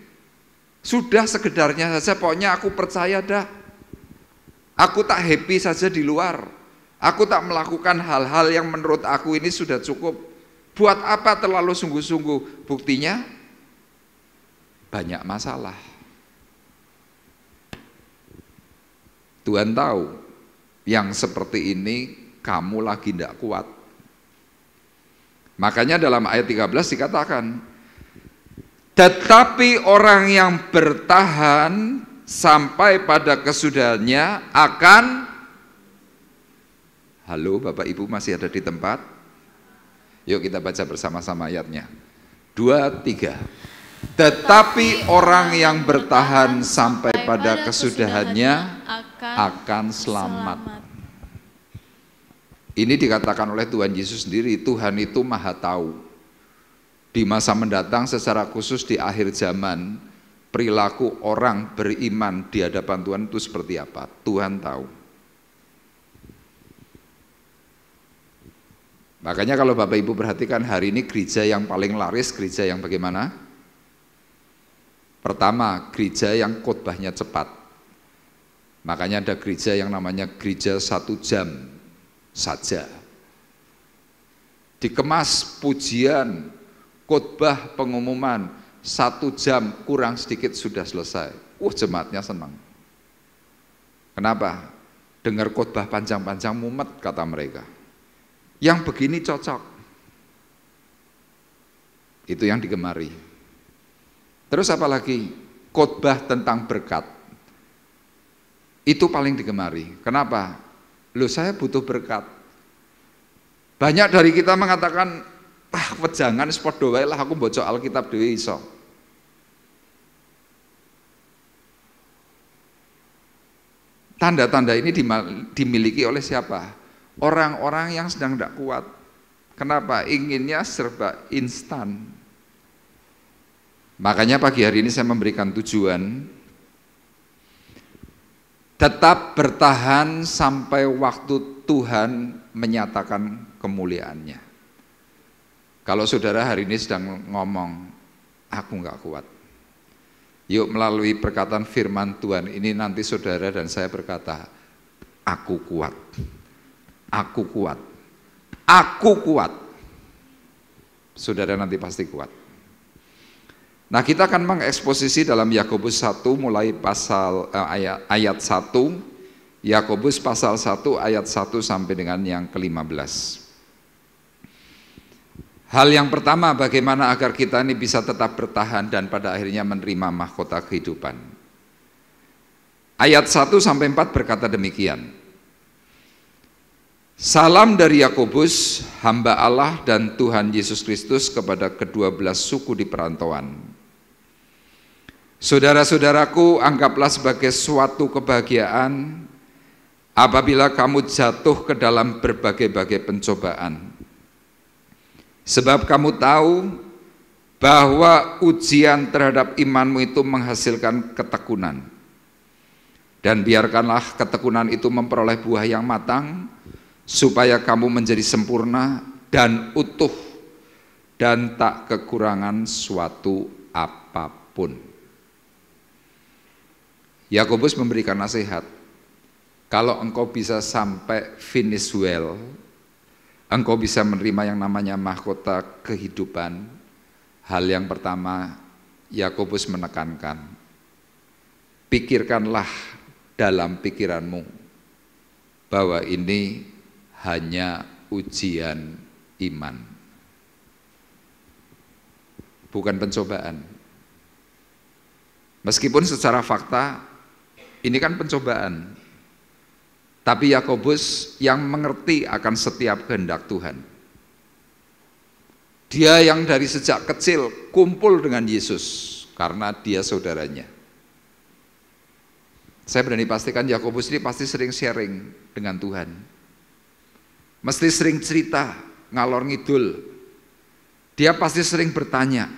Sudah sekedarnya saja, pokoknya aku percaya dah. Aku tak happy saja di luar. Aku tak melakukan hal-hal yang menurut aku ini sudah cukup. Buat apa terlalu sungguh-sungguh? Buktinya banyak masalah. Tuhan tahu yang seperti ini kamu lagi tidak kuat. Makanya dalam ayat 13 dikatakan, tetapi orang yang bertahan sampai pada kesudahannya akan, halo Bapak Ibu masih ada di tempat? Yuk kita baca bersama-sama ayatnya. 2, 3. Tetapi orang yang bertahan sampai pada kesudahannya akan selamat. Ini dikatakan oleh Tuhan Yesus sendiri. Tuhan itu maha tahu. Di masa mendatang secara khusus di akhir zaman, perilaku orang beriman di hadapan Tuhan itu seperti apa? Tuhan tahu. Makanya kalau Bapak Ibu perhatikan hari ini gereja yang paling laris, gereja yang bagaimana? Pertama, gereja yang khotbahnya cepat. Makanya ada gereja yang namanya gereja 1 jam saja. Dikemas pujian, khotbah, pengumuman 1 jam kurang sedikit sudah selesai. Jemaatnya senang. Kenapa? Dengar khotbah panjang-panjang mumet kata mereka. Yang begini cocok. Itu yang digemari. Terus apa lagi? Khotbah tentang berkat. Itu paling digemari. Kenapa? Loh saya butuh berkat. Banyak dari kita mengatakan, wejangan sepodo wae lah aku baca Alkitab dhewe iso. Tanda-tanda ini dimiliki oleh siapa? Orang-orang yang sedang tidak kuat. Kenapa? Inginnya serba instan. Makanya pagi hari ini saya memberikan tujuan, tetap bertahan sampai waktu Tuhan menyatakan kemuliaannya. Kalau saudara hari ini sedang ngomong, aku nggak kuat. Yuk melalui perkataan firman Tuhan ini nanti saudara dan saya berkata, aku kuat, aku kuat, aku kuat. Saudara nanti pasti kuat. Nah kita akan mengeksposisi dalam Yakobus 1 mulai pasal ayat 1, Yakobus pasal 1 ayat 1 sampai dengan yang ke-15. Hal yang pertama, bagaimana agar kita ini bisa tetap bertahan dan pada akhirnya menerima mahkota kehidupan. Ayat 1 sampai 4 berkata demikian. Salam dari Yakobus, hamba Allah dan Tuhan Yesus Kristus kepada ke-12 suku di perantauan. Saudara-saudaraku, anggaplah sebagai suatu kebahagiaan apabila kamu jatuh ke dalam berbagai-bagai pencobaan. Sebab kamu tahu bahwa ujian terhadap imanmu itu menghasilkan ketekunan. Dan biarkanlah ketekunan itu memperoleh buah yang matang, supaya kamu menjadi sempurna dan utuh, dan tak kekurangan suatu apapun. Yakobus memberikan nasihat, kalau engkau bisa sampai finish well, engkau bisa menerima yang namanya mahkota kehidupan. Hal yang pertama, Yakobus menekankan, pikirkanlah dalam pikiranmu bahwa ini hanya ujian iman, bukan pencobaan. Meskipun secara fakta ini kan pencobaan, tapi Yakobus yang mengerti akan setiap kehendak Tuhan. Dia yang dari sejak kecil kumpul dengan Yesus karena dia saudaranya. Saya berani pastikan Yakobus ini pasti sering sharing dengan Tuhan. Mesti sering cerita, ngalor ngidul. Dia pasti sering bertanya.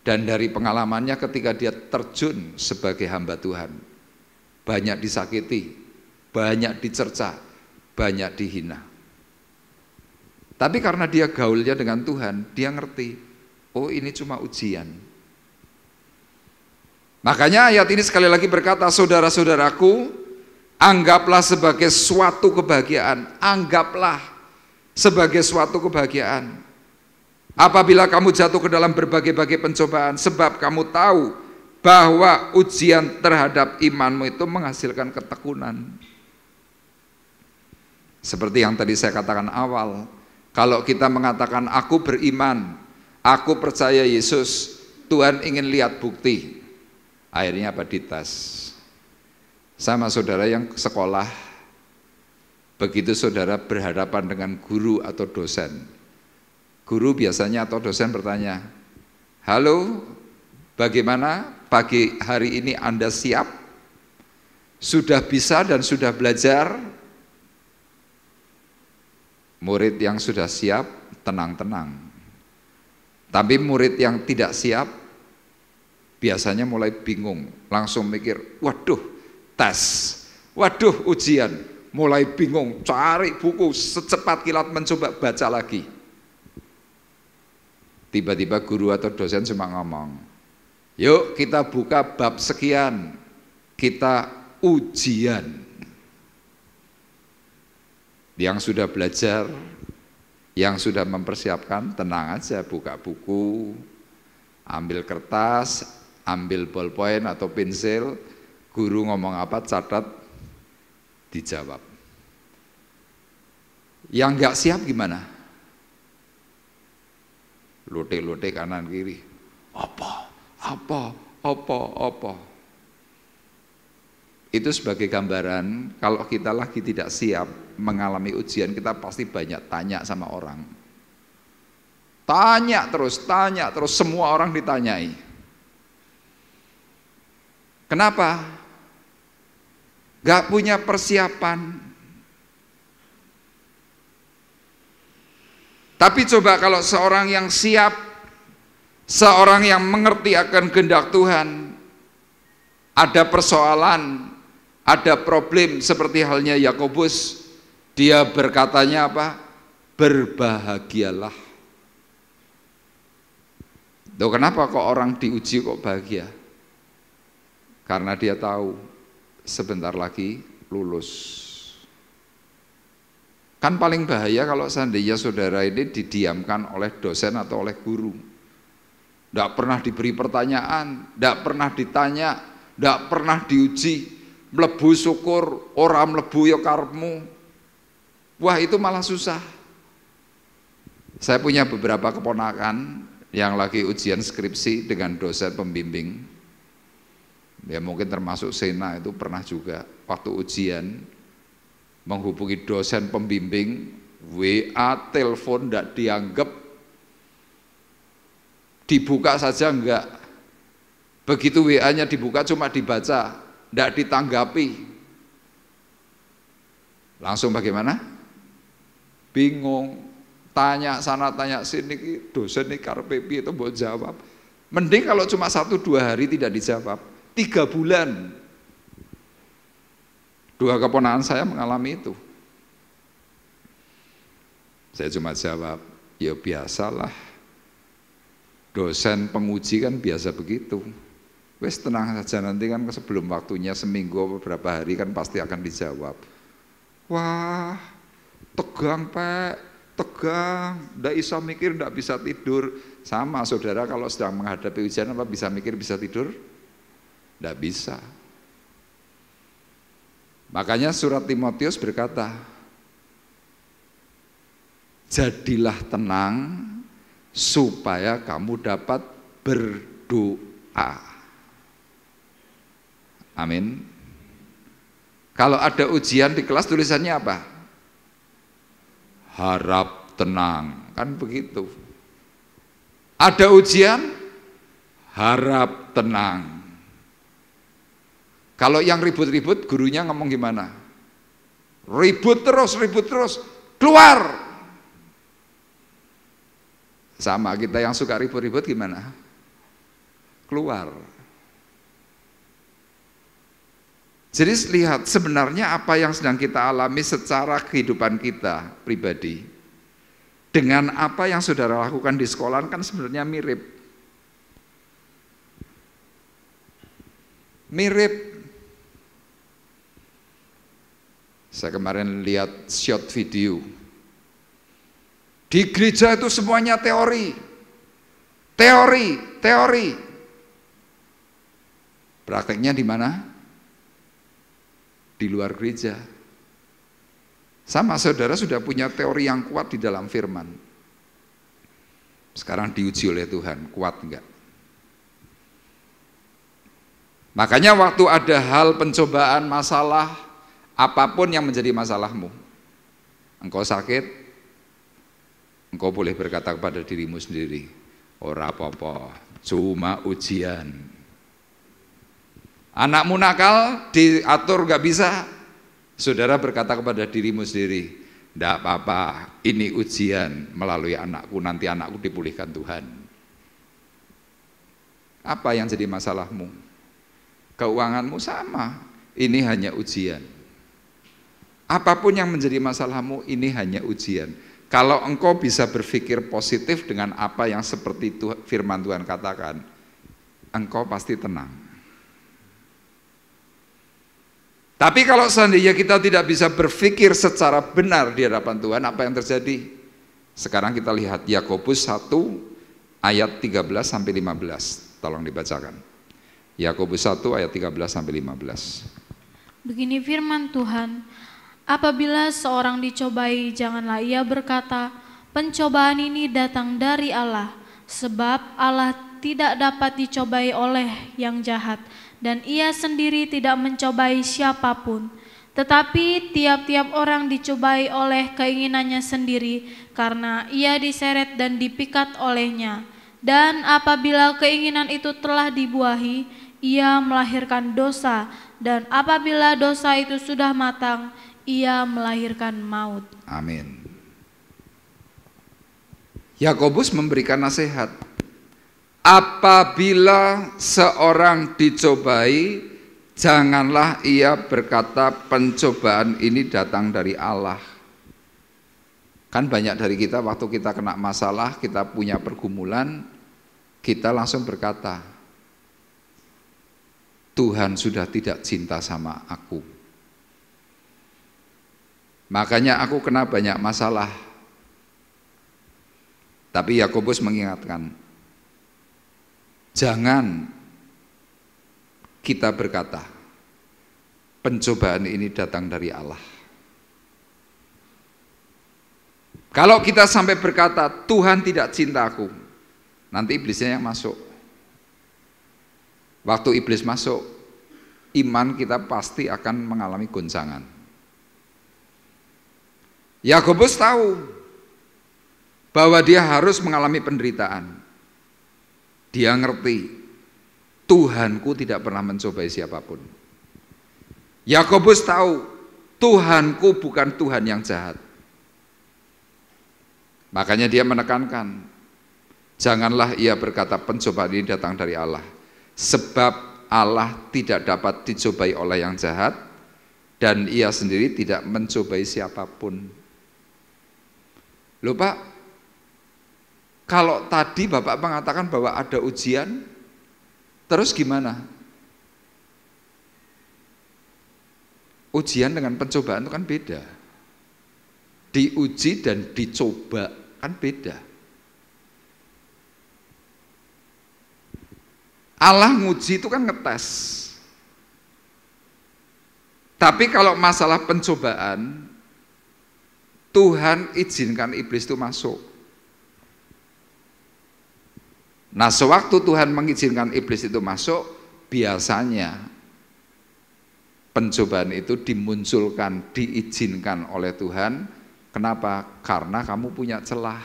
Dan dari pengalamannya ketika dia terjun sebagai hamba Tuhan, banyak disakiti, banyak dicerca, banyak dihina. Tapi karena dia gaulnya dengan Tuhan, dia ngerti, oh ini cuma ujian. Makanya ayat ini sekali lagi berkata, saudara-saudaraku, anggaplah sebagai suatu kebahagiaan, anggaplah sebagai suatu kebahagiaan apabila kamu jatuh ke dalam berbagai-bagai pencobaan, sebab kamu tahu bahwa ujian terhadap imanmu itu menghasilkan ketekunan. Seperti yang tadi saya katakan awal, kalau kita mengatakan aku beriman, aku percaya Yesus, Tuhan ingin lihat bukti. Akhirnya apa? Dites. Sama saudara yang sekolah, begitu saudara berhadapan dengan guru atau dosen, guru biasanya atau dosen bertanya, halo, bagaimana pagi hari ini Anda siap? Sudah bisa dan sudah belajar? Murid yang sudah siap, tenang-tenang. Tapi murid yang tidak siap, biasanya mulai bingung, langsung mikir, waduh, tes, waduh, ujian, mulai bingung, cari buku, secepat kilat mencoba baca lagi. Tiba-tiba guru atau dosen cuma ngomong, yuk kita buka bab sekian, kita ujian. Yang sudah belajar, yang sudah mempersiapkan, tenang aja, buka buku, ambil kertas, ambil ballpoint atau pensil, guru ngomong apa, catat, dijawab. Yang nggak siap gimana? Lotek-lotek kanan kiri, apa? Itu sebagai gambaran kalau kita lagi tidak siap mengalami ujian, kita pasti banyak tanya sama orang. Tanya terus, semua orang ditanyai. Kenapa? Gak punya persiapan. Tapi coba kalau seorang yang siap, seorang yang mengerti akan kehendak Tuhan, ada persoalan, ada problem seperti halnya Yakobus, dia berkatanya apa? Berbahagialah. Loh, kenapa kok orang diuji kok bahagia? Karena dia tahu sebentar lagi lulus. Kan paling bahaya kalau seandainya saudara ini didiamkan oleh dosen atau oleh guru. Tidak pernah diberi pertanyaan, tidak pernah ditanya, tidak pernah diuji. Mlebu syukur, ora mlebu ya karepmu. Wah, itu malah susah. Saya punya beberapa keponakan yang lagi ujian skripsi dengan dosen pembimbing. Ya mungkin termasuk Sena itu pernah juga waktu ujian menghubungi dosen pembimbing, WA, telepon tidak dianggap, dibuka saja enggak. Begitu WA-nya dibuka cuma dibaca, tidak ditanggapi. Langsung bagaimana? Bingung, tanya sana tanya sini, dosen ini karepe piye itu mau jawab. Mending kalau cuma 1-2 hari tidak dijawab, 3 bulan. 2 keponakan saya mengalami itu. Saya cuma jawab, ya biasalah. Dosen penguji kan biasa begitu. Wes tenang saja, nanti kan sebelum waktunya seminggu beberapa hari kan pasti akan dijawab. Wah, tegang Pak, tegang, ndak bisa mikir, ndak bisa tidur. Sama saudara kalau sedang menghadapi ujian apa bisa mikir, bisa tidur? Ndak bisa. Makanya surat Timotius berkata, jadilah tenang supaya kamu dapat berdoa. Amin. Kalau ada ujian di kelas tulisannya apa? Harap tenang, kan begitu. Ada ujian, harap tenang. Kalau yang ribut-ribut, gurunya ngomong gimana? Ribut terus, keluar. Sama kita yang suka ribut-ribut gimana? Keluar. Jadi lihat sebenarnya apa yang sedang kita alami secara kehidupan kita pribadi dengan apa yang saudara lakukan di sekolah kan sebenarnya mirip. Saya kemarin lihat short video. Di gereja itu semuanya teori. Prakteknya di mana? Di luar gereja. Sama saudara sudah punya teori yang kuat di dalam firman. Sekarang diuji oleh Tuhan, kuat enggak? Makanya waktu ada hal pencobaan, masalah, apapun yang menjadi masalahmu, engkau sakit, engkau boleh berkata kepada dirimu sendiri, ora apa-apa, cuma ujian. Anakmu nakal, diatur gak bisa, saudara berkata kepada dirimu sendiri, ndak apa-apa, ini ujian melalui anakku, nanti anakku dipulihkan Tuhan. Apa yang jadi masalahmu? Keuanganmu sama, ini hanya ujian. Apapun yang menjadi masalahmu, ini hanya ujian. Kalau engkau bisa berpikir positif dengan apa yang seperti firman Tuhan katakan, engkau pasti tenang. Tapi kalau seandainya kita tidak bisa berpikir secara benar di hadapan Tuhan, apa yang terjadi? Sekarang kita lihat Yakobus 1 ayat 13 sampai 15. Tolong dibacakan. Yakobus 1 ayat 13 sampai 15. Begini firman Tuhan, apabila seorang dicobai, janganlah ia berkata, pencobaan ini datang dari Allah, sebab Allah tidak dapat dicobai oleh yang jahat, dan ia sendiri tidak mencobai siapapun. Tetapi tiap-tiap orang dicobai oleh keinginannya sendiri, karena ia diseret dan dipikat olehnya. Dan apabila keinginan itu telah dibuahi, ia melahirkan dosa, dan apabila dosa itu sudah matang, ia melahirkan maut. Amin. Yakobus memberikan nasihat. Apabila seorang dicobai, janganlah ia berkata pencobaan ini datang dari Allah. Kan banyak dari kita waktu kita kena masalah, kita punya pergumulan, kita langsung berkata, Tuhan sudah tidak cinta sama aku. Makanya aku kena banyak masalah. Tapi Yakobus mengingatkan, jangan kita berkata, pencobaan ini datang dari Allah. Kalau kita sampai berkata, Tuhan tidak cinta aku, nanti iblisnya yang masuk. Waktu iblis masuk, iman kita pasti akan mengalami goncangan. Yakobus tahu bahwa dia harus mengalami penderitaan. Dia ngerti, Tuhanku tidak pernah mencobai siapapun. Yakobus tahu, Tuhanku bukan Tuhan yang jahat. Makanya dia menekankan, janganlah ia berkata pencobaan ini datang dari Allah. Sebab Allah tidak dapat dicobai oleh yang jahat, dan ia sendiri tidak mencobai siapapun. Loh Pak, kalau tadi Bapak mengatakan bahwa ada ujian, terus gimana? Ujian dengan pencobaan itu kan beda. Diuji dan dicoba kan beda. Allah nguji itu kan ngetes. Tapi kalau masalah pencobaan, Tuhan izinkan iblis itu masuk. Nah, sewaktu Tuhan mengizinkan iblis itu masuk, biasanya pencobaan itu dimunculkan, diizinkan oleh Tuhan. Kenapa? Karena kamu punya celah.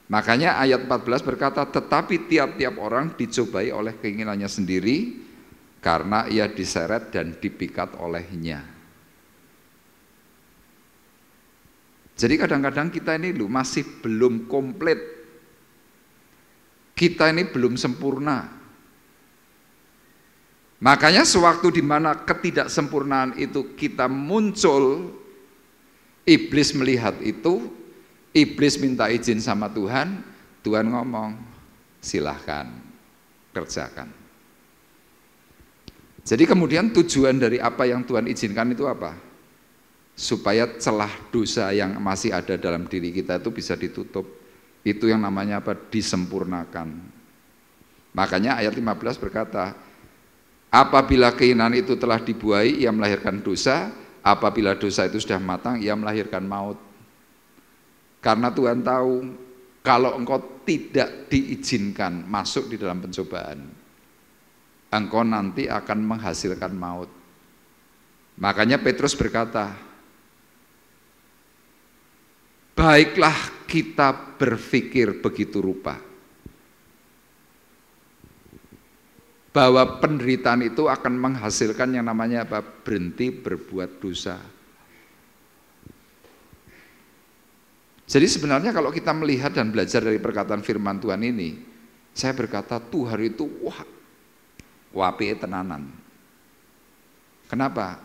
Makanya ayat 14 berkata, tetapi tiap-tiap orang dicobai oleh keinginannya sendiri, karena ia diseret dan dipikat olehnya. Jadi kadang-kadang kita ini masih belum komplit. Kita ini belum sempurna. Makanya sewaktu di mana ketidaksempurnaan itu kita muncul, iblis melihat itu, iblis minta izin sama Tuhan, Tuhan ngomong, silahkan kerjakan. Jadi kemudian tujuan dari apa yang Tuhan izinkan itu apa? Supaya celah dosa yang masih ada dalam diri kita itu bisa ditutup. Itu yang namanya apa? Disempurnakan. Makanya ayat 15 berkata, apabila keinginan itu telah dibuai, ia melahirkan dosa. Apabila dosa itu sudah matang, ia melahirkan maut. Karena Tuhan tahu, kalau engkau tidak diizinkan masuk di dalam pencobaan, engkau nanti akan menghasilkan maut. Makanya Petrus berkata, baiklah kita berpikir begitu rupa, bahwa penderitaan itu akan menghasilkan yang namanya apa? Berhenti berbuat dosa. Jadi sebenarnya kalau kita melihat dan belajar dari perkataan firman Tuhan ini, saya berkata Tuhan itu wapi tenanan. Kenapa?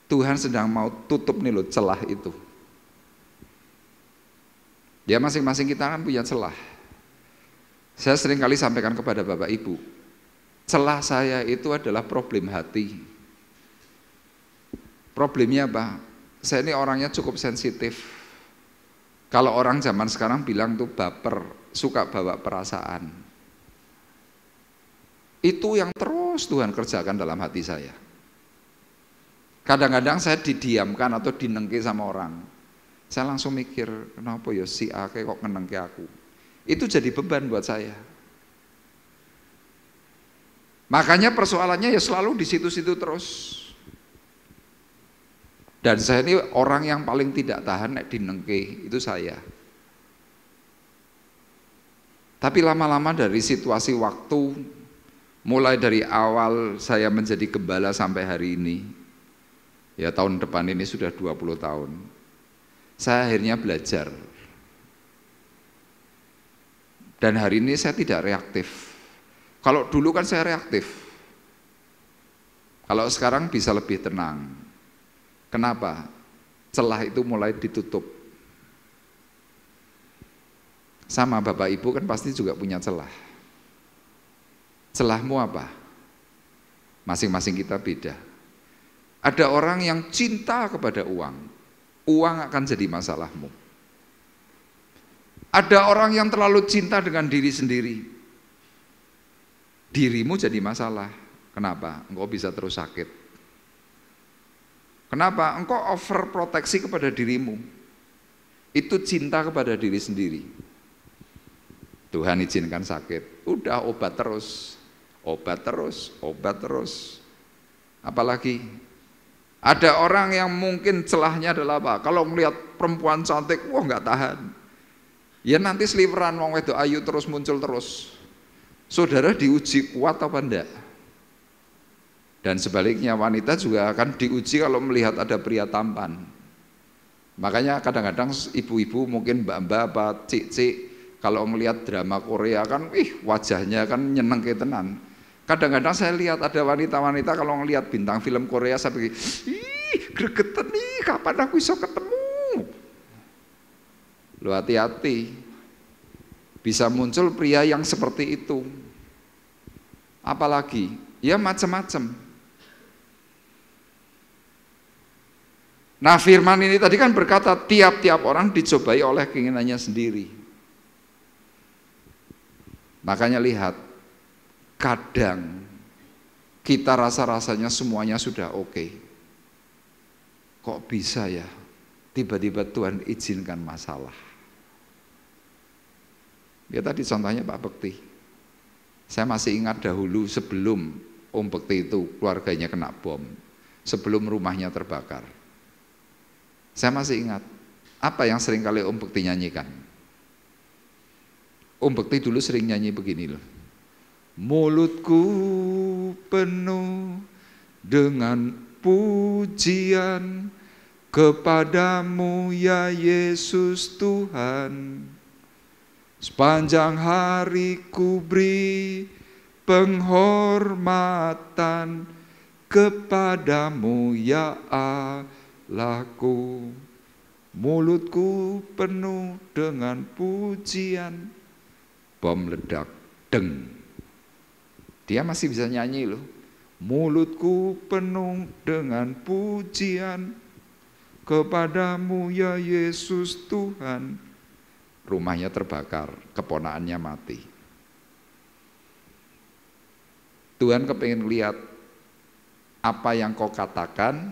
Tuhan sedang mau tutup nih loh celah itu. Ya masing-masing kita kan punya celah. Saya sering kali sampaikan kepada Bapak Ibu, celah saya itu adalah problem hati. Problemnya apa? Saya ini orangnya cukup sensitif. Kalau orang zaman sekarang bilang tuh baper, suka bawa perasaan. Itu yang terus Tuhan kerjakan dalam hati saya. Kadang-kadang saya didiamkan atau dinengke sama orang. Saya langsung mikir, kenapa ya si A kok ngenengke aku. Itu jadi beban buat saya. Makanya persoalannya ya selalu di situ-situ terus. Dan saya ini orang yang paling tidak tahan dinengke, itu saya. Tapi lama-lama dari situasi waktu, mulai dari awal saya menjadi gembala sampai hari ini, ya tahun depan ini sudah 20 tahun, saya akhirnya belajar. Dan hari ini saya tidak reaktif. Kalau dulu kan saya reaktif. Kalau sekarang bisa lebih tenang. Kenapa? Celah itu mulai ditutup. Sama Bapak Ibu kan pasti juga punya celah. Celahmu apa? Masing-masing kita beda. Ada orang yang cinta kepada uang. Uang akan jadi masalahmu. Ada orang yang terlalu cinta dengan diri sendiri. Dirimu jadi masalah. Kenapa? Engkau bisa terus sakit. Kenapa? Engkau overproteksi kepada dirimu. Itu cinta kepada diri sendiri. Tuhan izinkan sakit, udah obat terus, obat terus, obat terus. Apalagi ada orang yang mungkin celahnya adalah apa? Kalau melihat perempuan cantik, wah nggak tahan. Ya nanti sliveran wong wedok ayu terus muncul terus. Saudara diuji kuat apa enggak? Dan sebaliknya wanita juga akan diuji kalau melihat ada pria tampan. Makanya kadang-kadang ibu-ibu mungkin mbak-mbak apa cik-cik kalau melihat drama Korea kan wajahnya kan nyeneng tenan. Kadang-kadang saya lihat ada wanita-wanita kalau melihat bintang film Korea saya pikir, gregetan nih kapan aku bisa ketemu. Lu hati-hati. Bisa muncul pria yang seperti itu. Apalagi ya macam-macam. Nah firman ini tadi kan berkata tiap-tiap orang dicobai oleh keinginannya sendiri. Makanya lihat, kadang kita rasa-rasanya semuanya sudah oke. Kok bisa ya tiba-tiba Tuhan izinkan masalah. Ya tadi contohnya Pak Bekti. Saya masih ingat dahulu sebelum Om Bekti itu keluarganya kena bom, sebelum rumahnya terbakar. Saya masih ingat apa yang sering kali Om Bekti nyanyikan. Om Bekti dulu sering nyanyi begini loh. Mulutku penuh dengan pujian kepadamu ya Yesus Tuhan. Sepanjang hari ku beri penghormatan kepadamu ya Allahku. Mulutku penuh dengan pujian. Bom ledak, deng. Dia masih bisa nyanyi loh. Mulutku penuh dengan pujian kepadamu ya Yesus Tuhan. Rumahnya terbakar, keponakannya mati. Tuhan kepengen lihat apa yang kau katakan,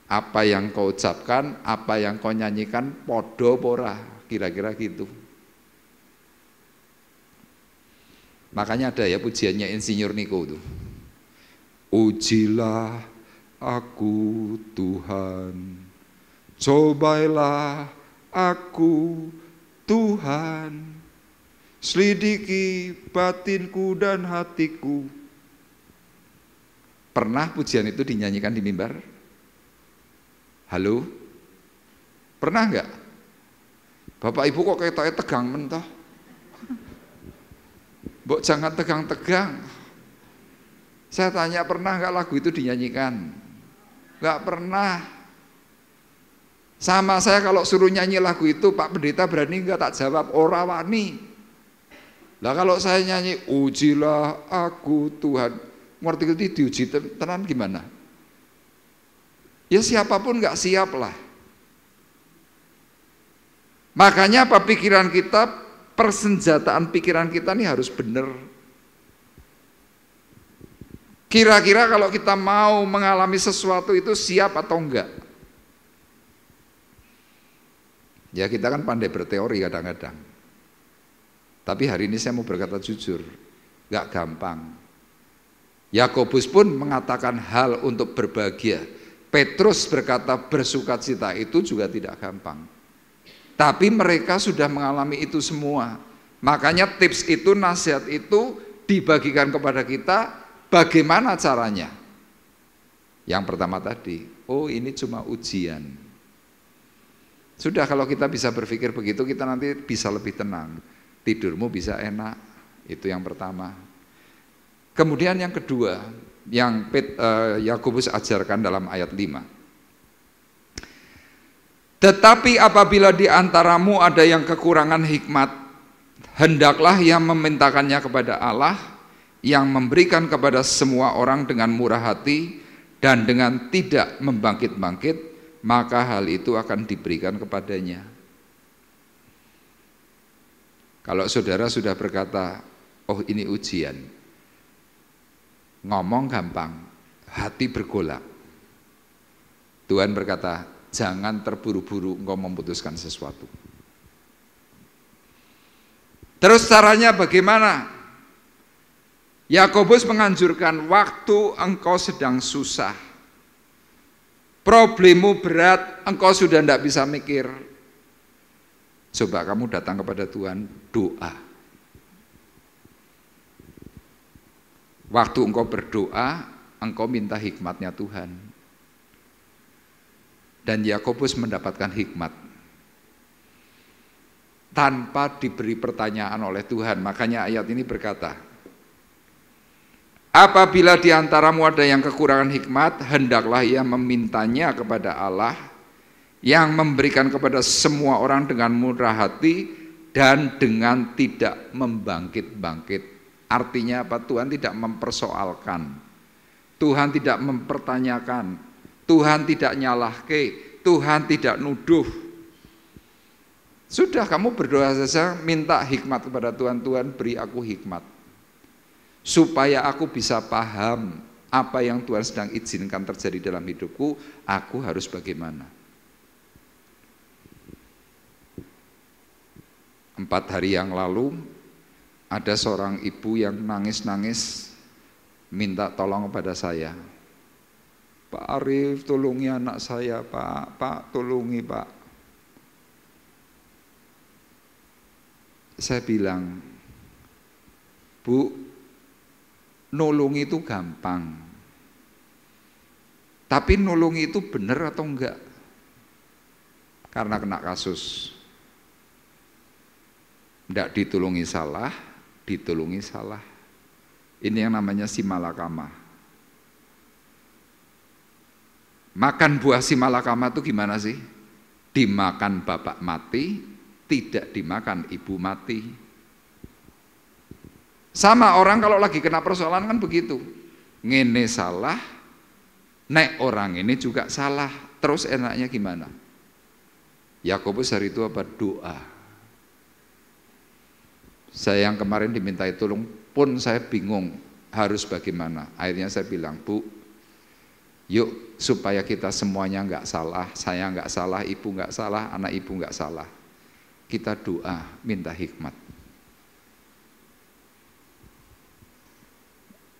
apa yang kau ucapkan, apa yang kau nyanyikan, podo pora, kira-kira gitu. Makanya ada ya pujiannya Insinyur Niko itu. Ujilah aku Tuhan, cobailah aku Tuhan, selidiki batinku dan hatiku. Pernah pujian itu dinyanyikan di mimbar? Halo? Pernah enggak? Bapak Ibu kok ketoknya tegang mentoh? Mbok jangan tegang-tegang. Saya tanya pernah enggak lagu itu dinyanyikan? Enggak pernah. Sama saya kalau suruh nyanyi lagu itu, Pak Pendeta berani enggak? Tak jawab, ora wani. Lah kalau saya nyanyi, ujilah aku Tuhan, ngerti itu diuji tenan gimana? Ya siapapun enggak siap lah. Makanya apa pikiran kita, persenjataan pikiran kita ini harus benar. Kira-kira kalau kita mau mengalami sesuatu itu siap atau enggak? Ya kita kan pandai berteori kadang-kadang. Tapi hari ini saya mau berkata jujur, enggak gampang. Yakobus pun mengatakan hal untuk berbahagia. Petrus berkata bersukacita itu juga tidak gampang. Tapi mereka sudah mengalami itu semua. Makanya tips itu, nasihat itu dibagikan kepada kita, bagaimana caranya? Yang pertama tadi, oh ini cuma ujian. Sudah kalau kita bisa berpikir begitu, kita nanti bisa lebih tenang. Tidurmu bisa enak, itu yang pertama. Kemudian yang kedua, yang Yakobus ajarkan dalam ayat 5. Tetapi apabila di antaramu ada yang kekurangan hikmat, hendaklah ia memintakannya kepada Allah yang memberikan kepada semua orang dengan murah hati dan dengan tidak membangkit-bangkit, maka hal itu akan diberikan kepadanya. Kalau saudara sudah berkata, oh ini ujian, ngomong gampang, hati bergolak. Tuhan berkata, jangan terburu-buru engkau memutuskan sesuatu. Terus caranya bagaimana? Yakobus menganjurkan waktu engkau sedang susah, problemmu berat, engkau sudah tidak bisa mikir, coba kamu datang kepada Tuhan, doa. Waktu engkau berdoa, engkau minta hikmatnya Tuhan. Dan Yakobus mendapatkan hikmat tanpa diberi pertanyaan oleh Tuhan. Makanya ayat ini berkata, apabila di antaramu ada yang kekurangan hikmat, hendaklah ia memintanya kepada Allah yang memberikan kepada semua orang dengan murah hati dan dengan tidak membangkit-bangkit. Artinya apa? Tuhan tidak mempersoalkan, Tuhan tidak mempertanyakan, Tuhan tidak nyalahke, Tuhan tidak nuduh. Sudah kamu berdoa saja, minta hikmat kepada Tuhan. Tuhan beri aku hikmat supaya aku bisa paham apa yang Tuhan sedang izinkan terjadi dalam hidupku, aku harus bagaimana. 4 hari yang lalu ada seorang ibu yang nangis-nangis minta tolong kepada saya. Pak Arif, tolongi anak saya, Pak. Pak, tolongi, Pak. Saya bilang, Bu, nolongi itu gampang. Tapi nolongi itu benar atau enggak? Karena kena kasus. Enggak ditolongi salah, ditolongi salah. Ini yang namanya simalakama. Makan buah simalakama itu gimana sih? Dimakan bapak mati, tidak dimakan ibu mati. Sama orang kalau lagi kena persoalan kan begitu. Ngene salah, nek orang ini juga salah. Terus enaknya gimana? Yakobus hari itu apa? Doa. Saya yang kemarin dimintai tolong pun saya bingung harus bagaimana. Akhirnya saya bilang, Bu, yuk supaya kita semuanya nggak salah, saya nggak salah, ibu nggak salah, anak ibu nggak salah. Kita doa, minta hikmat.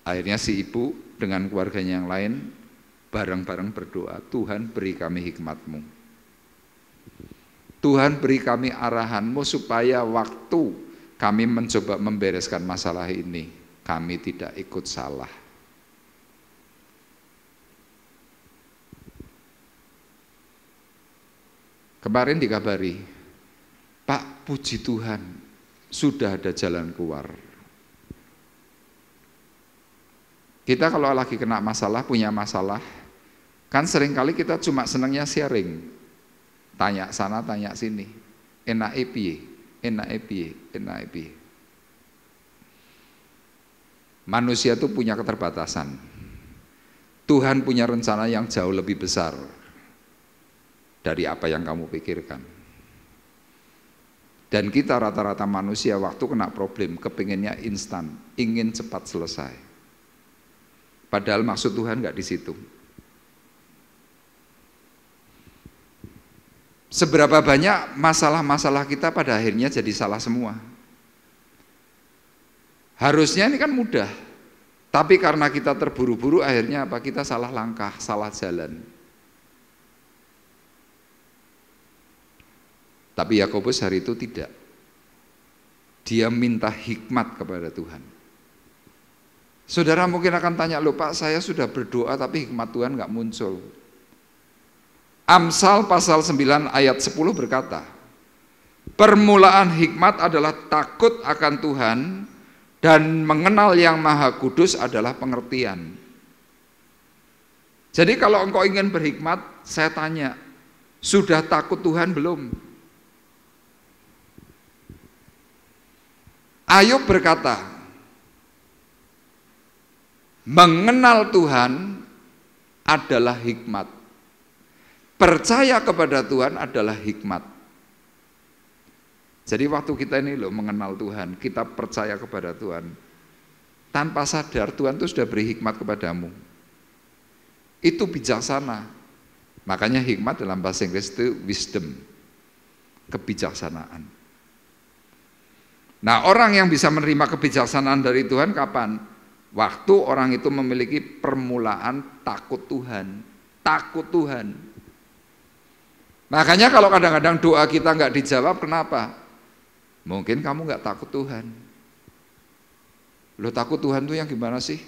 Akhirnya si ibu dengan keluarganya yang lain bareng-bareng berdoa, Tuhan beri kami hikmat-Mu. Tuhan beri kami arahan-Mu supaya waktu kami mencoba membereskan masalah ini, kami tidak ikut salah. Kemarin dikabari, Pak, puji Tuhan, sudah ada jalan keluar. Kita kalau lagi kena masalah, punya masalah, kan seringkali kita cuma senangnya sharing. Tanya sana, tanya sini. Enake piye? Enake piye? Enake piye? Manusia itu punya keterbatasan. Tuhan punya rencana yang jauh lebih besar dari apa yang kamu pikirkan. Dan kita rata-rata manusia waktu kena problem kepinginnya instan, ingin cepat selesai. Padahal maksud Tuhan nggak di situ. Seberapa banyak masalah-masalah kita pada akhirnya jadi salah semua. Harusnya ini kan mudah, tapi karena kita terburu-buru akhirnya apa? Kita salah langkah, salah jalan. Tapi Yakobus hari itu tidak. Dia minta hikmat kepada Tuhan. Saudara mungkin akan tanya, loh Pak, saya sudah berdoa tapi hikmat Tuhan nggak muncul. Amsal pasal 9 ayat 10 berkata, permulaan hikmat adalah takut akan Tuhan dan mengenal yang Maha Kudus adalah pengertian. Jadi kalau engkau ingin berhikmat, saya tanya, sudah takut Tuhan belum? Ayub berkata, mengenal Tuhan adalah hikmat. Percaya kepada Tuhan adalah hikmat. Jadi waktu kita ini loh mengenal Tuhan, kita percaya kepada Tuhan, tanpa sadar Tuhan itu sudah beri hikmat kepadamu. Itu bijaksana. Makanya hikmat dalam bahasa Inggris itu wisdom, kebijaksanaan. Nah, orang yang bisa menerima kebijaksanaan dari Tuhan kapan? Waktu orang itu memiliki permulaan takut Tuhan. Takut Tuhan. Makanya kalau kadang-kadang doa kita nggak dijawab, kenapa? Mungkin kamu nggak takut Tuhan. Lo takut Tuhan tuh yang gimana sih?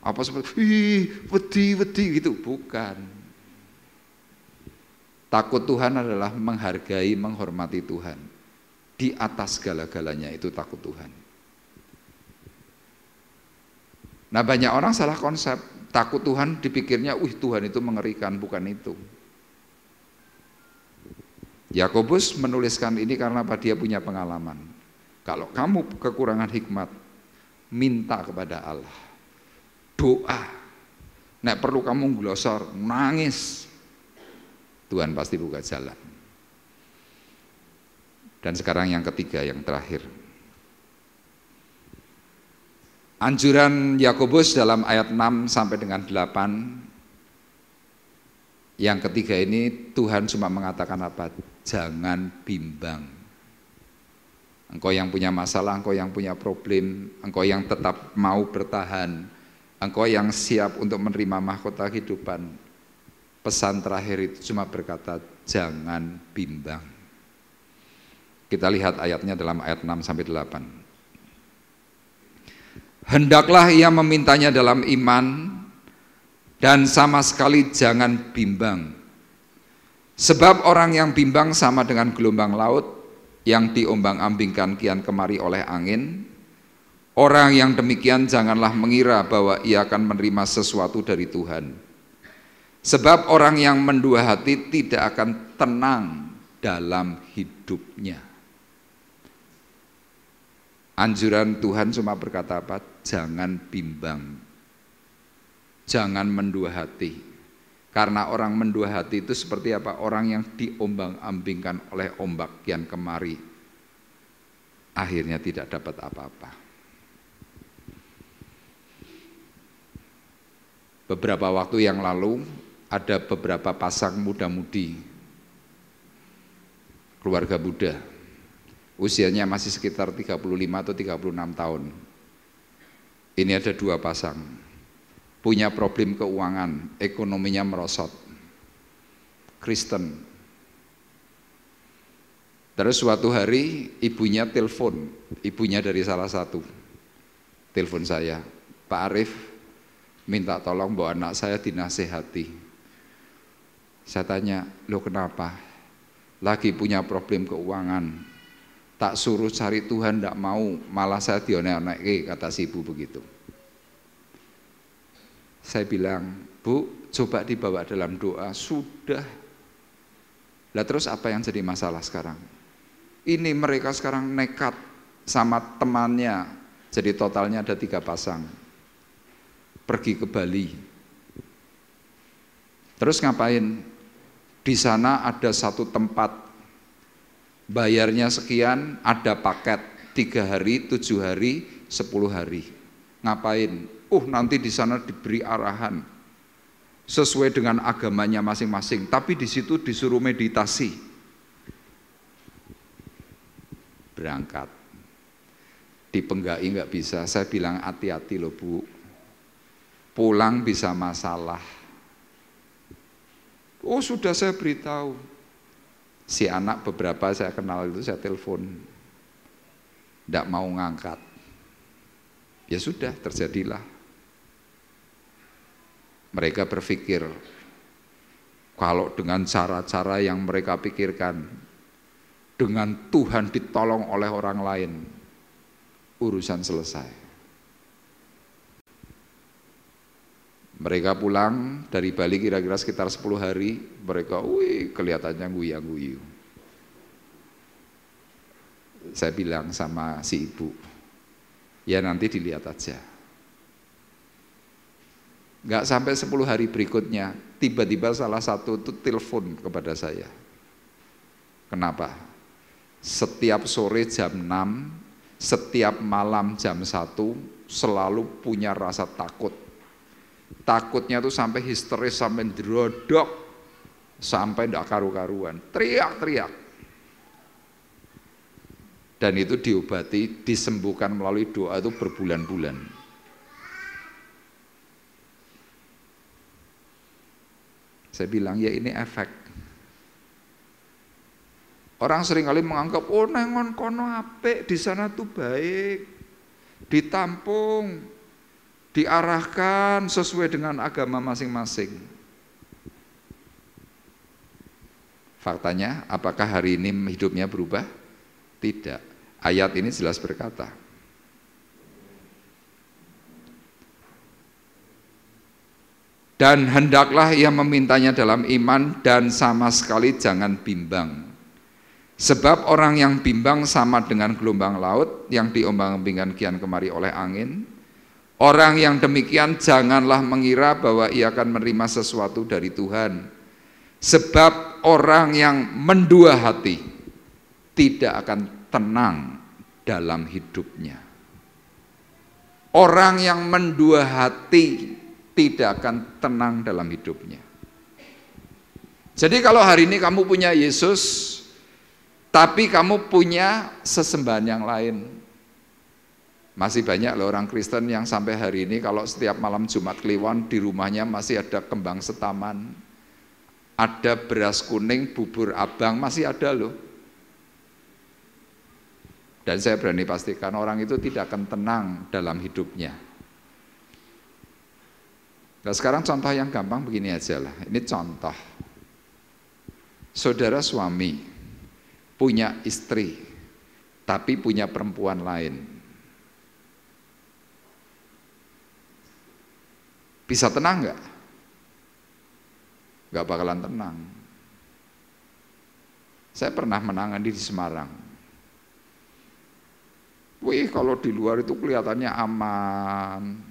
Apa seperti, wedi gitu? Bukan. Takut Tuhan adalah menghargai, menghormati Tuhan. Di atas segala-galanya itu takut Tuhan. Nah banyak orang salah konsep. Takut Tuhan dipikirnya, Tuhan itu mengerikan, bukan itu. Yakobus menuliskan ini karena dia punya pengalaman. Kalau kamu kekurangan hikmat, minta kepada Allah. Doa. Nek perlu kamu glosor, nangis. Tuhan pasti buka jalan. Dan sekarang yang ketiga, yang terakhir. Anjuran Yakobus dalam ayat 6 sampai dengan 8. Yang ketiga ini Tuhan cuma mengatakan apa? Jangan bimbang. engkau yang punya masalah, engkau yang punya problem, engkau yang tetap mau bertahan, engkau yang siap untuk menerima mahkota kehidupan. Pesan terakhir itu cuma berkata, jangan bimbang. Kita lihat ayatnya dalam ayat 6-8. Hendaklah ia memintanya dalam iman dan sama sekali jangan bimbang. Sebab orang yang bimbang sama dengan gelombang laut yang diombang-ambingkan kian kemari oleh angin. Orang yang demikian janganlah mengira bahwa ia akan menerima sesuatu dari Tuhan. Sebab orang yang mendua hati tidak akan tenang dalam hidupnya. Anjuran Tuhan cuma berkata apa? Jangan bimbang, jangan mendua hati. Karena orang mendua hati itu seperti apa? Orang yang diombang-ambingkan oleh ombak kian kemari, akhirnya tidak dapat apa-apa. Beberapa waktu yang lalu ada beberapa pasang muda-mudi keluarga Buddha, usianya masih sekitar 35 atau 36 tahun. Ini ada dua pasang, punya problem keuangan, ekonominya merosot, Kristen. Terus suatu hari ibunya telepon, ibunya dari salah satu, telepon saya, Pak Arif minta tolong bahwa anak saya dinasehati. Saya tanya, lo kenapa? Lagi punya problem keuangan. Tak suruh cari Tuhan, tidak mau, malah saya dionek-onek, kata si ibu begitu. Saya bilang, Bu, coba dibawa dalam doa. Sudah. Lah terus apa yang jadi masalah sekarang? Ini mereka sekarang nekat sama temannya, jadi totalnya ada 3 pasang. Pergi ke Bali. Terus ngapain? Di sana ada satu tempat, bayarnya sekian, ada paket 3 hari, 7 hari, 10 hari. Ngapain? Nanti di sana diberi arahan sesuai dengan agamanya masing-masing, tapi di situ disuruh meditasi. Berangkat, dipenggai nggak bisa. Saya bilang hati-hati loh Bu, pulang bisa masalah. Sudah saya beritahu. Si anak beberapa saya kenal itu saya telepon, tidak mau ngangkat. Ya sudah, terjadilah. Mereka berpikir kalau dengan cara-cara yang mereka pikirkan, dengan Tuhan ditolong oleh orang lain, urusan selesai. Mereka pulang dari Bali kira-kira sekitar 10 hari, mereka kelihatannya guyang-guyu. Saya bilang sama si ibu, ya nanti dilihat aja. Nggak sampai 10 hari berikutnya, tiba-tiba salah satu itu telepon kepada saya. Kenapa? Setiap sore jam 6, setiap malam jam 1, selalu punya rasa takut. Takutnya tuh sampai histeris, sampai drodok, sampai ndak karu-karuan, teriak-teriak. Dan itu diobati, disembuhkan melalui doa itu berbulan-bulan. Saya bilang, ya ini efek. Orang seringkali menganggap, nengon kono apik, di sana tuh baik, ditampung, diarahkan sesuai dengan agama masing-masing. Faktanya, apakah hari ini hidupnya berubah? Tidak. Ayat ini jelas berkata, dan hendaklah ia memintanya dalam iman dan sama sekali jangan bimbang. Sebab orang yang bimbang sama dengan gelombang laut yang diombang-ambingkan kian kemari oleh angin. Orang yang demikian janganlah mengira bahwa ia akan menerima sesuatu dari Tuhan. Sebab orang yang mendua hati tidak akan tenang dalam hidupnya. Orang yang mendua hati tidak akan tenang dalam hidupnya. Jadi kalau hari ini kamu punya Yesus, tapi kamu punya sesembahan yang lain. Masih banyak loh orang Kristen yang sampai hari ini kalau setiap malam Jumat Kliwon di rumahnya masih ada kembang setaman, ada beras kuning, bubur abang, masih ada loh. Dan saya berani pastikan orang itu tidak akan tenang dalam hidupnya. Nah sekarang contoh yang gampang begini aja lah, ini contoh. Saudara suami punya istri, tapi punya perempuan lain. Bisa tenang nggak? Nggak bakalan tenang. Saya pernah menangani di Semarang. Wih, kalau di luar itu kelihatannya aman.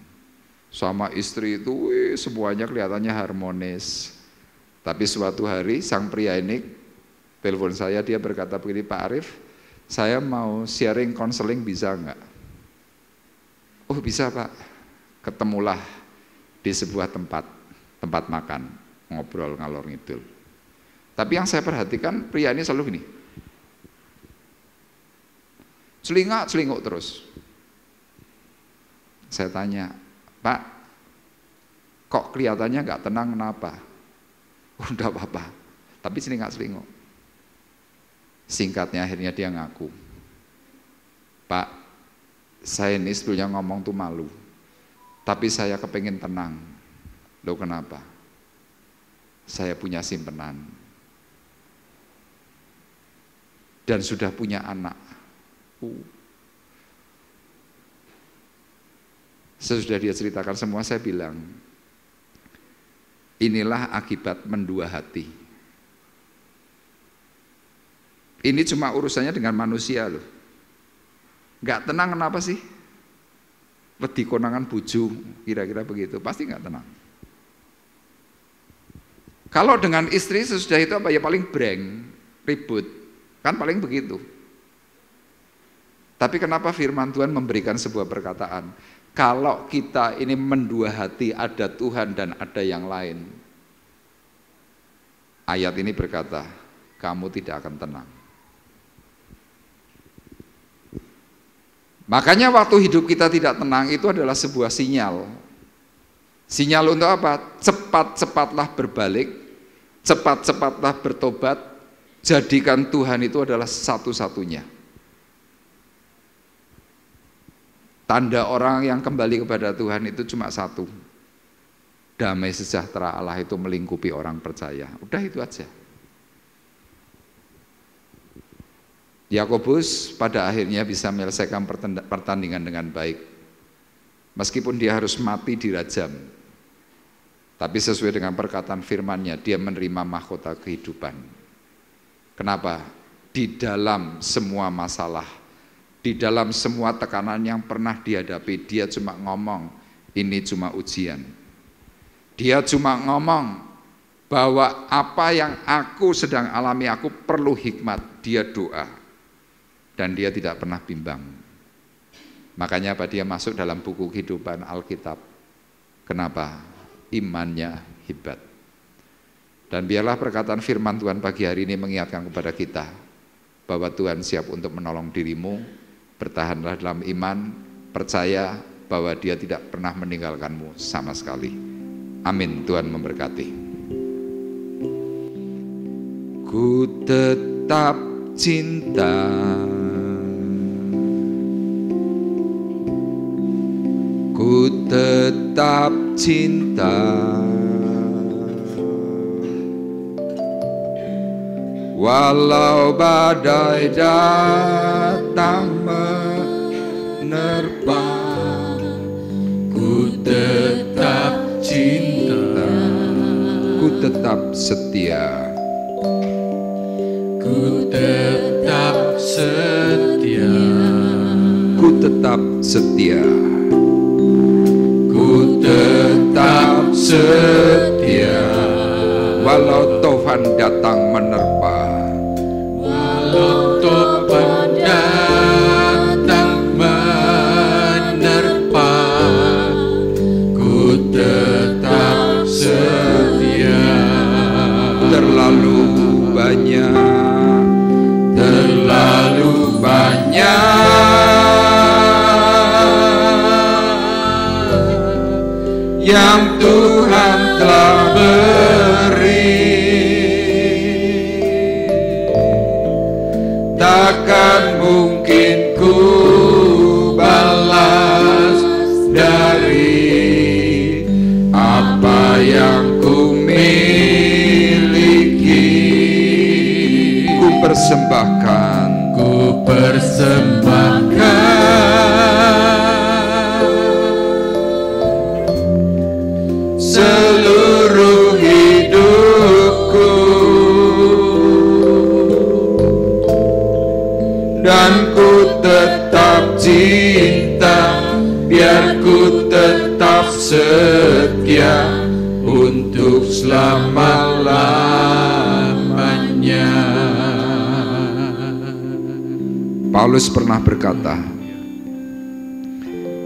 Sama istri itu, wih, semuanya kelihatannya harmonis. Tapi suatu hari sang pria ini telepon saya, dia berkata begini, Pak Arief, saya mau sharing konseling bisa nggak? Oh bisa Pak. Ketemulah di sebuah tempat makan, ngobrol ngalor ngidul. Tapi yang saya perhatikan pria ini selalu gini, celingak-celinguk terus. Saya tanya, Pak, kok kelihatannya nggak tenang, kenapa? Udah apa-apa, tapi celingak-celinguk. Singkatnya akhirnya dia ngaku, Pak, saya ini sebetulnya ngomong tuh malu, tapi saya kepengen tenang. Loh kenapa? Saya punya simpenan dan sudah punya anak. Sesudah dia ceritakan semua, saya bilang, inilah akibat mendua hati. Ini cuma urusannya dengan manusia loh. Gak tenang kenapa sih? Wedi konangan buju, kira-kira begitu, pasti gak tenang. Kalau dengan istri sesudah itu apa ya, paling breng, ribut, kan paling begitu. Tapi kenapa firman Tuhan memberikan sebuah perkataan, kalau kita ini mendua hati, ada Tuhan dan ada yang lain. Ayat ini berkata, kamu tidak akan tenang. Makanya waktu hidup kita tidak tenang itu adalah sebuah sinyal. Sinyal untuk apa? Cepat-cepatlah berbalik, cepat-cepatlah bertobat, jadikan Tuhan itu adalah satu-satunya. Tanda orang yang kembali kepada Tuhan itu cuma satu. Damai sejahtera Allah itu melingkupi orang percaya. Udah itu aja. Yakobus pada akhirnya bisa menyelesaikan pertandingan dengan baik. Meskipun dia harus mati dirajam. Tapi sesuai dengan perkataan firman-Nya, dia menerima mahkota kehidupan. Kenapa? Di dalam semua masalah, di dalam semua tekanan yang pernah dihadapi, dia cuma ngomong, ini cuma ujian. Dia cuma ngomong bahwa apa yang aku sedang alami, aku perlu hikmat. Dia doa. Dan dia tidak pernah bimbang. Makanya apa? Dia masuk dalam buku kehidupan Alkitab. Kenapa? Imannya hebat. Dan biarlah perkataan firman Tuhan pagi hari ini mengingatkan kepada kita bahwa Tuhan siap untuk menolong dirimu. Bertahanlah dalam iman, percaya bahwa Dia tidak pernah meninggalkanmu sama sekali. Amin. Tuhan memberkati. Ku tetap cinta, ku tetap cinta, walau badai datang menerpa, ku tetap cinta, ku tetap setia, ku tetap setia, ku tetap setia, ku tetap setia, walau topan datang menerpa, walau topan datang menerpa, ku tetap setia. Terlalu banyak yang Tuhan telah beri. Takkan mungkin ku balas dari apa yang ku miliki. Ku persembahkan seluruh hidupku, dan ku tetap cinta, biar ku tetap setia untuk selama-lamanya. Paulus pernah berkata,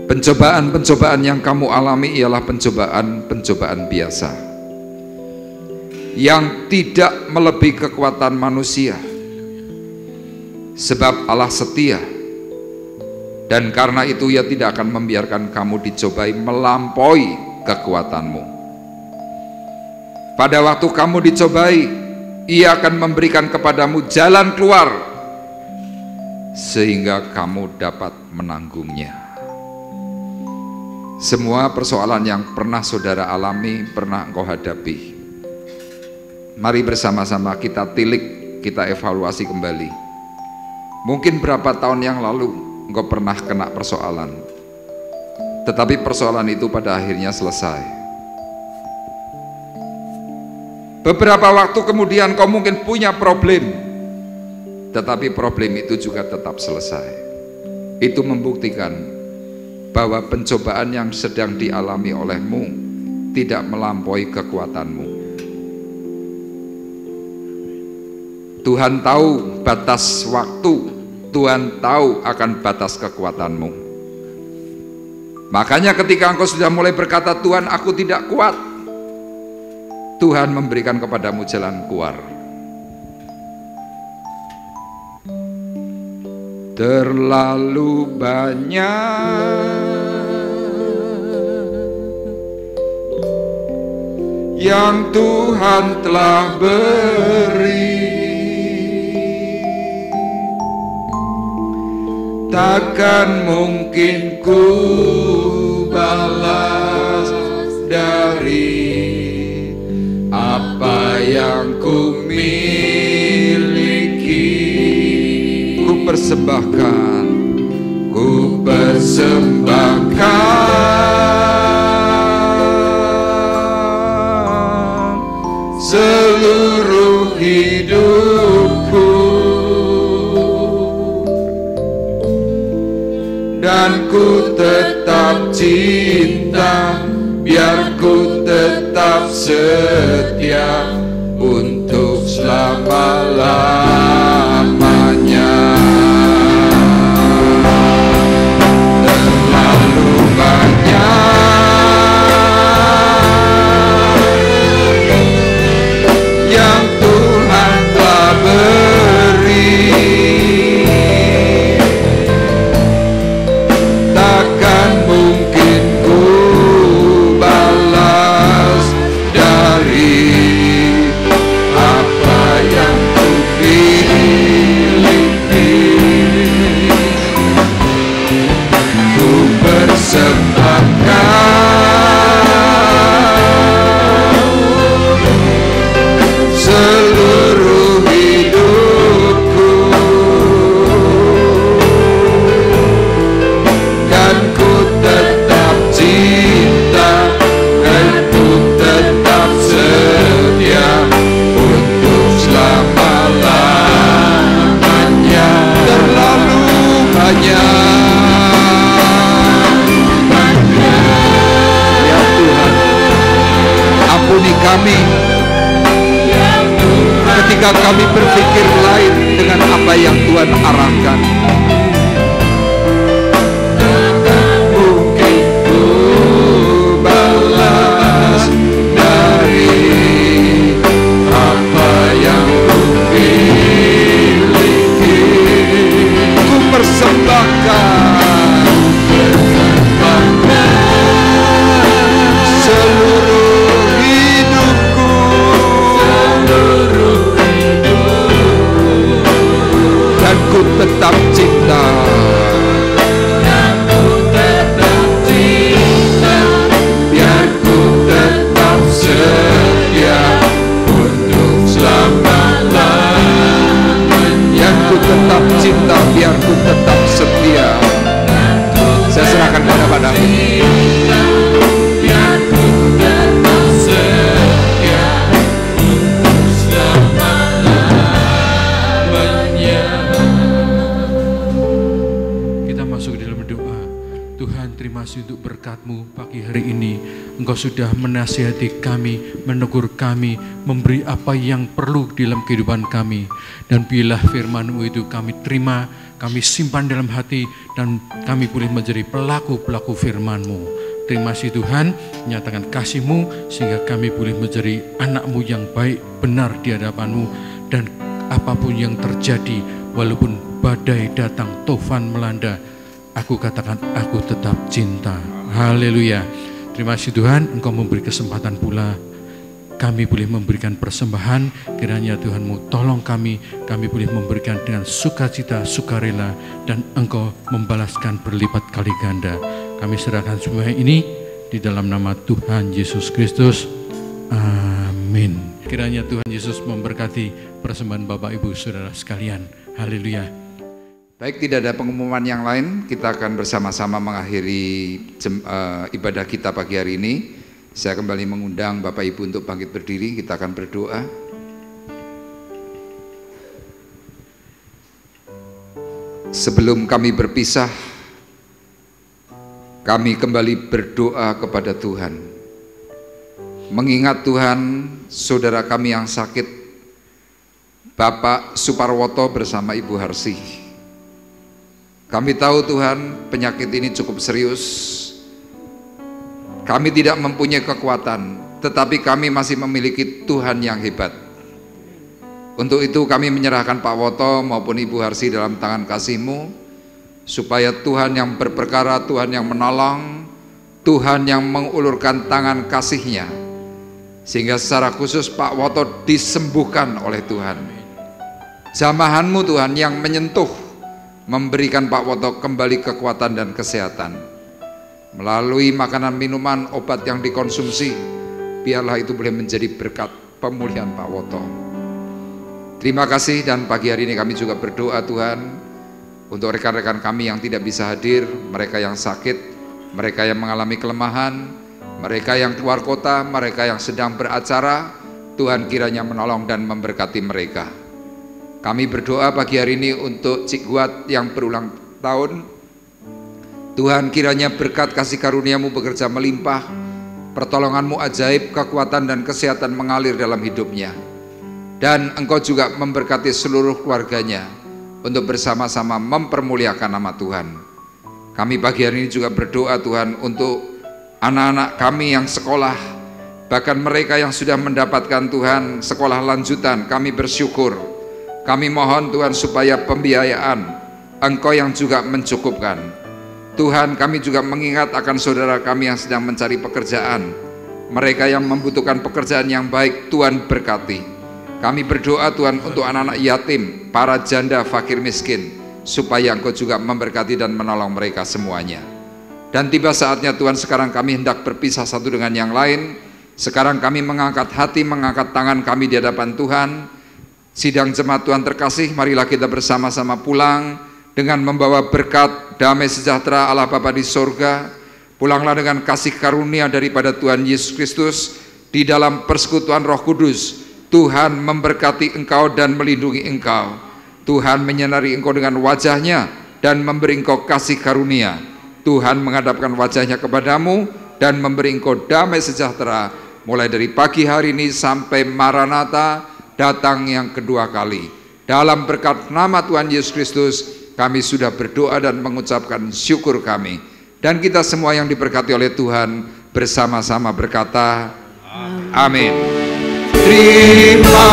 pencobaan-pencobaan yang kamu alami ialah pencobaan-pencobaan biasa yang tidak melebihi kekuatan manusia, sebab Allah setia, dan karena itu Ia tidak akan membiarkan kamu dicobai melampaui kekuatanmu. Pada waktu kamu dicobai, Ia akan memberikan kepadamu jalan keluar sehingga kamu dapat menanggungnya. Semua persoalan yang pernah saudara alami, pernah engkau hadapi, mari bersama-sama kita tilik, kita evaluasi kembali. Mungkin berapa tahun yang lalu engkau pernah kena persoalan, tetapi persoalan itu pada akhirnya selesai. Beberapa waktu kemudian kau mungkin punya problem, tetapi problem itu juga tetap selesai. Itu membuktikan bahwa pencobaan yang sedang dialami olehmu tidak melampaui kekuatanmu. Tuhan tahu batas waktu, Tuhan tahu akan batas kekuatanmu. Makanya ketika engkau sudah mulai berkata, Tuhan aku tidak kuat, Tuhan memberikan kepadamu jalan keluar. Terlalu banyak yang Tuhan telah beri, takkan mungkin ku balas dari apa yang ku miliki. Ku persembahkan seluruh hidupku, dan ku tetap cinta, biar ku tetap setia untuk selama-lamanya. Terlalu banyak yang Tuhan telah beri, takkan mungkin ku balas dari apa yang ku miliki. Ku persembahkan seluruh hidupku, dan ku tetap cinta, dan ku tetap setia untuk selama-lamanya. Terlalu banyak ya Tuhan, ampuni kami ketika kami berpikir lain dengan apa yang Tuhan arahkan. Mungkin ku balas dari apa yang ku miliki. Ku persembahkan seluruh masuk ke dalam doa. Tuhan, terima kasih untuk berkat-Mu pagi hari ini. Engkau sudah menasihati kami, menegur kami, memberi apa yang perlu dalam kehidupan kami. Dan biarlah firman-Mu itu kami terima, kami simpan dalam hati, dan kami boleh menjadi pelaku-pelaku firman-Mu. Terima kasih Tuhan, nyatakan kasih-Mu sehingga kami boleh menjadi anak-Mu yang baik, benar di hadapan-Mu. Dan apapun yang terjadi, walaupun badai datang, tofan melanda, aku katakan aku tetap cinta. Haleluya. Terima kasih Tuhan, Engkau memberi kesempatan pula kami boleh memberikan persembahan. Kiranya Tuhan-Mu tolong kami boleh memberikan dengan sukacita, sukarela, dan Engkau membalaskan berlipat kali ganda. Kami serahkan semua ini di dalam nama Tuhan Yesus Kristus. Amin. Kiranya Tuhan Yesus memberkati persembahan Bapak Ibu Saudara sekalian. Haleluya. Baik, tidak ada pengumuman yang lain, kita akan bersama-sama mengakhiri ibadah kita pagi hari ini. Saya kembali mengundang Bapak Ibu untuk bangkit berdiri, kita akan berdoa. Sebelum kami berpisah, kami kembali berdoa kepada Tuhan. Mengingat Tuhan, saudara kami yang sakit, Bapak Suparwoto bersama Ibu Harsih. Kami tahu Tuhan, penyakit ini cukup serius. Kami tidak mempunyai kekuatan, tetapi kami masih memiliki Tuhan yang hebat. Untuk itu kami menyerahkan Pak Woto maupun Ibu Harsi dalam tangan kasih-Mu, supaya Tuhan yang berperkara, Tuhan yang menolong, Tuhan yang mengulurkan tangan kasih-Nya, sehingga secara khusus Pak Woto disembuhkan oleh Tuhan. Jamahan-Mu Tuhan yang menyentuh, memberikan Pak Woto kembali kekuatan dan kesehatan. Melalui makanan, minuman, obat yang dikonsumsi, biarlah itu boleh menjadi berkat pemulihan Pak Woto. Terima kasih, dan pagi hari ini kami juga berdoa Tuhan untuk rekan-rekan kami yang tidak bisa hadir, mereka yang sakit, mereka yang mengalami kelemahan, mereka yang keluar kota, mereka yang sedang beracara. Tuhan kiranya menolong dan memberkati mereka. Kami berdoa pagi hari ini untuk Cik Guat yang berulang tahun. Tuhan kiranya berkat kasih karunia-Mu bekerja melimpah, pertolongan-Mu ajaib, kekuatan dan kesehatan mengalir dalam hidupnya. Dan Engkau juga memberkati seluruh keluarganya untuk bersama-sama mempermuliakan nama Tuhan. Kami pagi hari ini juga berdoa Tuhan untuk anak-anak kami yang sekolah, bahkan mereka yang sudah mendapatkan Tuhan sekolah lanjutan. Kami bersyukur. Kami mohon Tuhan supaya pembiayaan Engkau yang juga mencukupkan. Tuhan, kami juga mengingat akan saudara kami yang sedang mencari pekerjaan. Mereka yang membutuhkan pekerjaan yang baik, Tuhan berkati. Kami berdoa Tuhan untuk anak-anak yatim, para janda, fakir miskin, supaya Engkau juga memberkati dan menolong mereka semuanya. Dan tiba saatnya Tuhan, sekarang kami hendak berpisah satu dengan yang lain. Sekarang kami mengangkat hati, mengangkat tangan kami di hadapan Tuhan. Sidang jemaat Tuhan terkasih, marilah kita bersama-sama pulang dengan membawa berkat, damai sejahtera Allah Bapa di sorga. Pulanglah dengan kasih karunia daripada Tuhan Yesus Kristus di dalam persekutuan Roh Kudus. Tuhan memberkati engkau dan melindungi engkau. Tuhan menyinari engkau dengan wajah-Nya dan memberi engkau kasih karunia. Tuhan menghadapkan wajah-Nya kepadamu dan memberi engkau damai sejahtera mulai dari pagi hari ini sampai Maranatha datang yang kedua kali. Dalam berkat nama Tuhan Yesus Kristus, kami sudah berdoa dan mengucapkan syukur kami. Dan kita semua yang diberkati oleh Tuhan bersama-sama berkata, amin. Terima